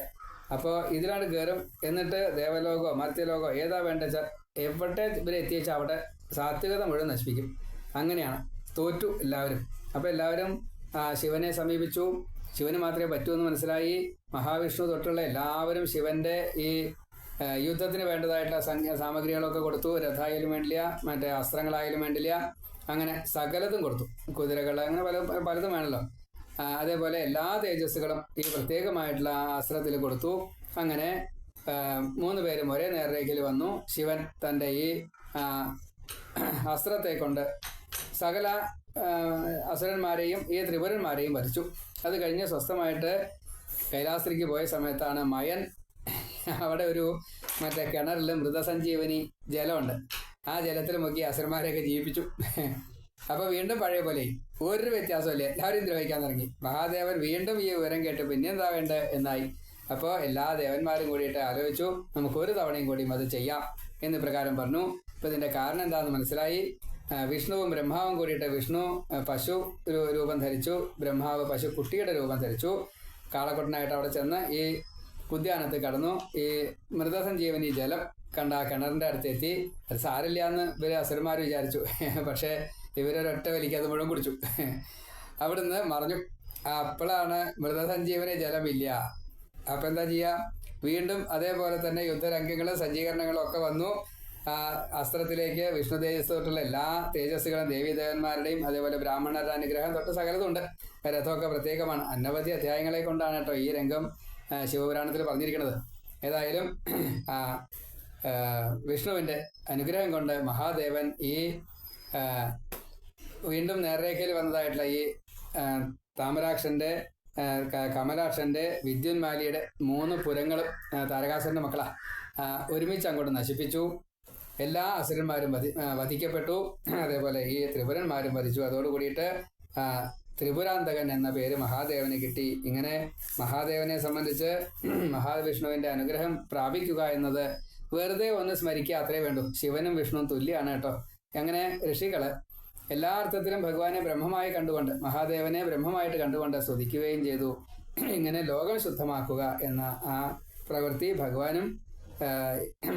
അപ്പോൾ ഇതിലാണ് കയറും. എന്നിട്ട് ദേവലോകോ മർത്യലോകോ ഏതാ വേണ്ട വെച്ചാൽ എവിടെ ഇവരെ എത്തിച്ചാൽ അവിടെ സാത്വികത മുഴുവൻ നശിപ്പിക്കും. അങ്ങനെയാണ്. തോറ്റു എല്ലാവരും. അപ്പോൾ എല്ലാവരും ശിവനെ സമീപിച്ചു. ശിവന് മാത്രമേ പറ്റൂ എന്ന് മനസ്സിലായി. മഹാവിഷ്ണു തൊട്ടുള്ള എല്ലാവരും ശിവന്റെ ഈ യുദ്ധത്തിന് വേണ്ടതായിട്ടുള്ള സാമഗ്രികളൊക്കെ കൊടുത്തു. രഥായാലും വേണ്ടില്ല, മറ്റേ അസ്ത്രങ്ങളായാലും വേണ്ടില്ല, അങ്ങനെ സകലതും കൊടുത്തു. കുതിരകൾ, അങ്ങനെ പലതും വേണമല്ലോ. അതേപോലെ എല്ലാ തേജസ്സുകളും ഈ പ്രത്യേകമായിട്ടുള്ള അസ്ത്രത്തിൽ കൊടുത്തു. അങ്ങനെ 3 പേരും ഒരേ നേർരേഖയിൽ വന്നു. ശിവൻ തൻ്റെ ഈ അസ്ത്രത്തെ കൊണ്ട് സകല അസുരന്മാരെയും ഈ ത്രിപുരന്മാരെയും വധിച്ചു. അത് കഴിഞ്ഞ് സ്വസ്ഥമായിട്ട് കൈലാസത്തിലേക്ക് പോയ സമയത്താണ് മയൻ അവിടെ ഒരു മറ്റേ കിണറിൽ മൃതസഞ്ജീവനി ജലമുണ്ട്. ആ ജലത്തിൽ മുക്കി അസുരന്മാരെയൊക്കെ ജീവിപ്പിച്ചു. അപ്പോൾ വീണ്ടും പഴയ പോലെ ഒരു വ്യത്യാസമില്ല, എല്ലാവരും ദ്രോഹിക്കാൻ തുടങ്ങി. മഹാദേവൻ വീണ്ടും ഈ വിവരം കേട്ട് പിന്നെന്താ വേണ്ടത് എന്നായി. അപ്പോൾ എല്ലാ ദേവന്മാരും കൂടിയിട്ട് ആലോചിച്ചു, നമുക്കൊരു തവണയും കൂടിയും അത് ചെയ്യാം എന്ന് പ്രകാരം പറഞ്ഞു. ഇപ്പോൾ ഇതിൻ്റെ കാരണം എന്താണെന്ന് മനസ്സിലായി. വിഷ്ണുവും ബ്രഹ്മാവും കൂടിയിട്ട് വിഷ്ണു പശു രൂപം ധരിച്ചു, ബ്രഹ്മാവ് പശു കുട്ടിയുടെ രൂപം ധരിച്ചു. കാളക്കൊട്ടനായിട്ട് അവിടെ ചെന്ന് ഈ ഉദ്യാനത്ത് കടന്നു. ഈ മൃതസഞ്ജീവനി ജലം കണ്ട ആ കിണറിൻ്റെ അടുത്തെത്തി. അത് സാരില്ല എന്ന് ഇവർ അസുരന്മാർ വിചാരിച്ചു. പക്ഷേ ഇവരൊരൊറ്റ വലിക്ക് അത് മുഴുവൻ കുടിച്ചു. അവിടുന്ന് മറഞ്ഞു. അപ്പോഴാണ് മൃതസഞ്ജീവനി ജലമില്ല. അപ്പം എന്താ ചെയ്യുക? വീണ്ടും അതേപോലെ തന്നെ യുദ്ധരംഗങ്ങളും സജ്ജീകരണങ്ങളും ഒക്കെ വന്നു. ആ അസ്ത്രത്തിലേക്ക് വിഷ്ണു തേജസ് തൊട്ടുള്ള എല്ലാ തേജസ്സുകളും ദേവീദേവന്മാരുടെയും അതേപോലെ ബ്രാഹ്മണരുടെ അനുഗ്രഹം തൊട്ട് സകലതുണ്ട്. രഥമൊക്കെ പ്രത്യേകമാണ്. അനവധി അധ്യായങ്ങളെ കൊണ്ടാണ് കേട്ടോ ഈ രംഗം ശിവപുരാണത്തിൽ പറഞ്ഞിരിക്കുന്നത്. ഏതായാലും വിഷ്ണുവിൻ്റെ അനുഗ്രഹം കൊണ്ട് മഹാദേവൻ ഈ വീണ്ടും നേർരേഖയിൽ വന്നതായിട്ടുള്ള ഈ താമരാക്ഷൻ്റെ കമലാക്ഷൻ്റെ വിദ്യുന്മാലിയുടെ 3 പുരങ്ങളും താരകാസുരൻ്റെ മക്കളാണ് ഒരുമിച്ച് അങ്ങോട്ട് നശിപ്പിച്ചു. എല്ലാ അസുരന്മാരും വധിക്കപ്പെട്ടു. അതേപോലെ ഈ ത്രിപുരന്മാരും വധിച്ചു. അതോടുകൂടിയിട്ട് ത്രിപുരാന്തകൻ എന്ന പേര് മഹാദേവന് കിട്ടി. ഇങ്ങനെ മഹാദേവനെ സംബന്ധിച്ച് മഹാവിഷ്ണുവിൻ്റെ അനുഗ്രഹം പ്രാപിക്കുക എന്നത് വെറുതെ ഒന്ന് സ്മരിക്കുക അത്രേ വേണ്ടൂ. ശിവനും വിഷ്ണുവും തുല്യമാണ് കേട്ടോ. അങ്ങനെ ഋഷികള് എല്ലാ അർത്ഥത്തിലും ഭഗവാനെ ബ്രഹ്മമായി കണ്ടുകൊണ്ട്, മഹാദേവനെ ബ്രഹ്മമായിട്ട് കണ്ടുകൊണ്ട് സ്തുതിക്കുകയും ചെയ്തു. ഇങ്ങനെ ലോകം ശുദ്ധമാക്കുക എന്ന ആ പ്രവൃത്തി ഭഗവാനും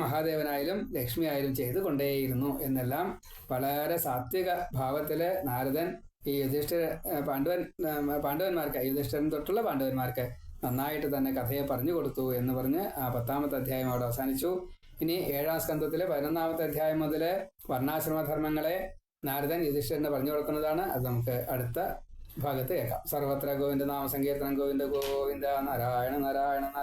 മഹാദേവനായാലും ലക്ഷ്മി ആയാലും ചെയ്തുകൊണ്ടേയിരുന്നു എന്നെല്ലാം വളരെ സാത്വിക ഭാവത്തിൽ നാരദൻ ഈ പാണ്ഡവന്മാർക്ക്, യുധിഷ്ഠിരൻ തൊട്ടുള്ള പാണ്ഡവന്മാർക്ക് നന്നായിട്ട് തന്നെ കഥയെ പറഞ്ഞു കൊടുത്തു എന്ന് പറഞ്ഞ് ആ 10ാമത്തെ അധ്യായം അവിടെ അവസാനിച്ചു. ഇനി 7ാം സ്കന്ധത്തിലെ 11ാമത്തെ അധ്യായം മുതൽ വർണ്ണാശ്രമധർമ്മങ്ങളെ നാരദൻ യുധിഷ്ഠിരന് പറഞ്ഞു കൊടുക്കുന്നതാണ്. അത് നമുക്ക് അടുത്ത ഭാഗത്ത് കേൾക്കാം. സർവത്ര ഗോവിന്ദ നാമ സങ്കീർത്തനം. ഗോവിന്ദ ഗോവിന്ദ നാരായണ നാരായണ നാരായണ.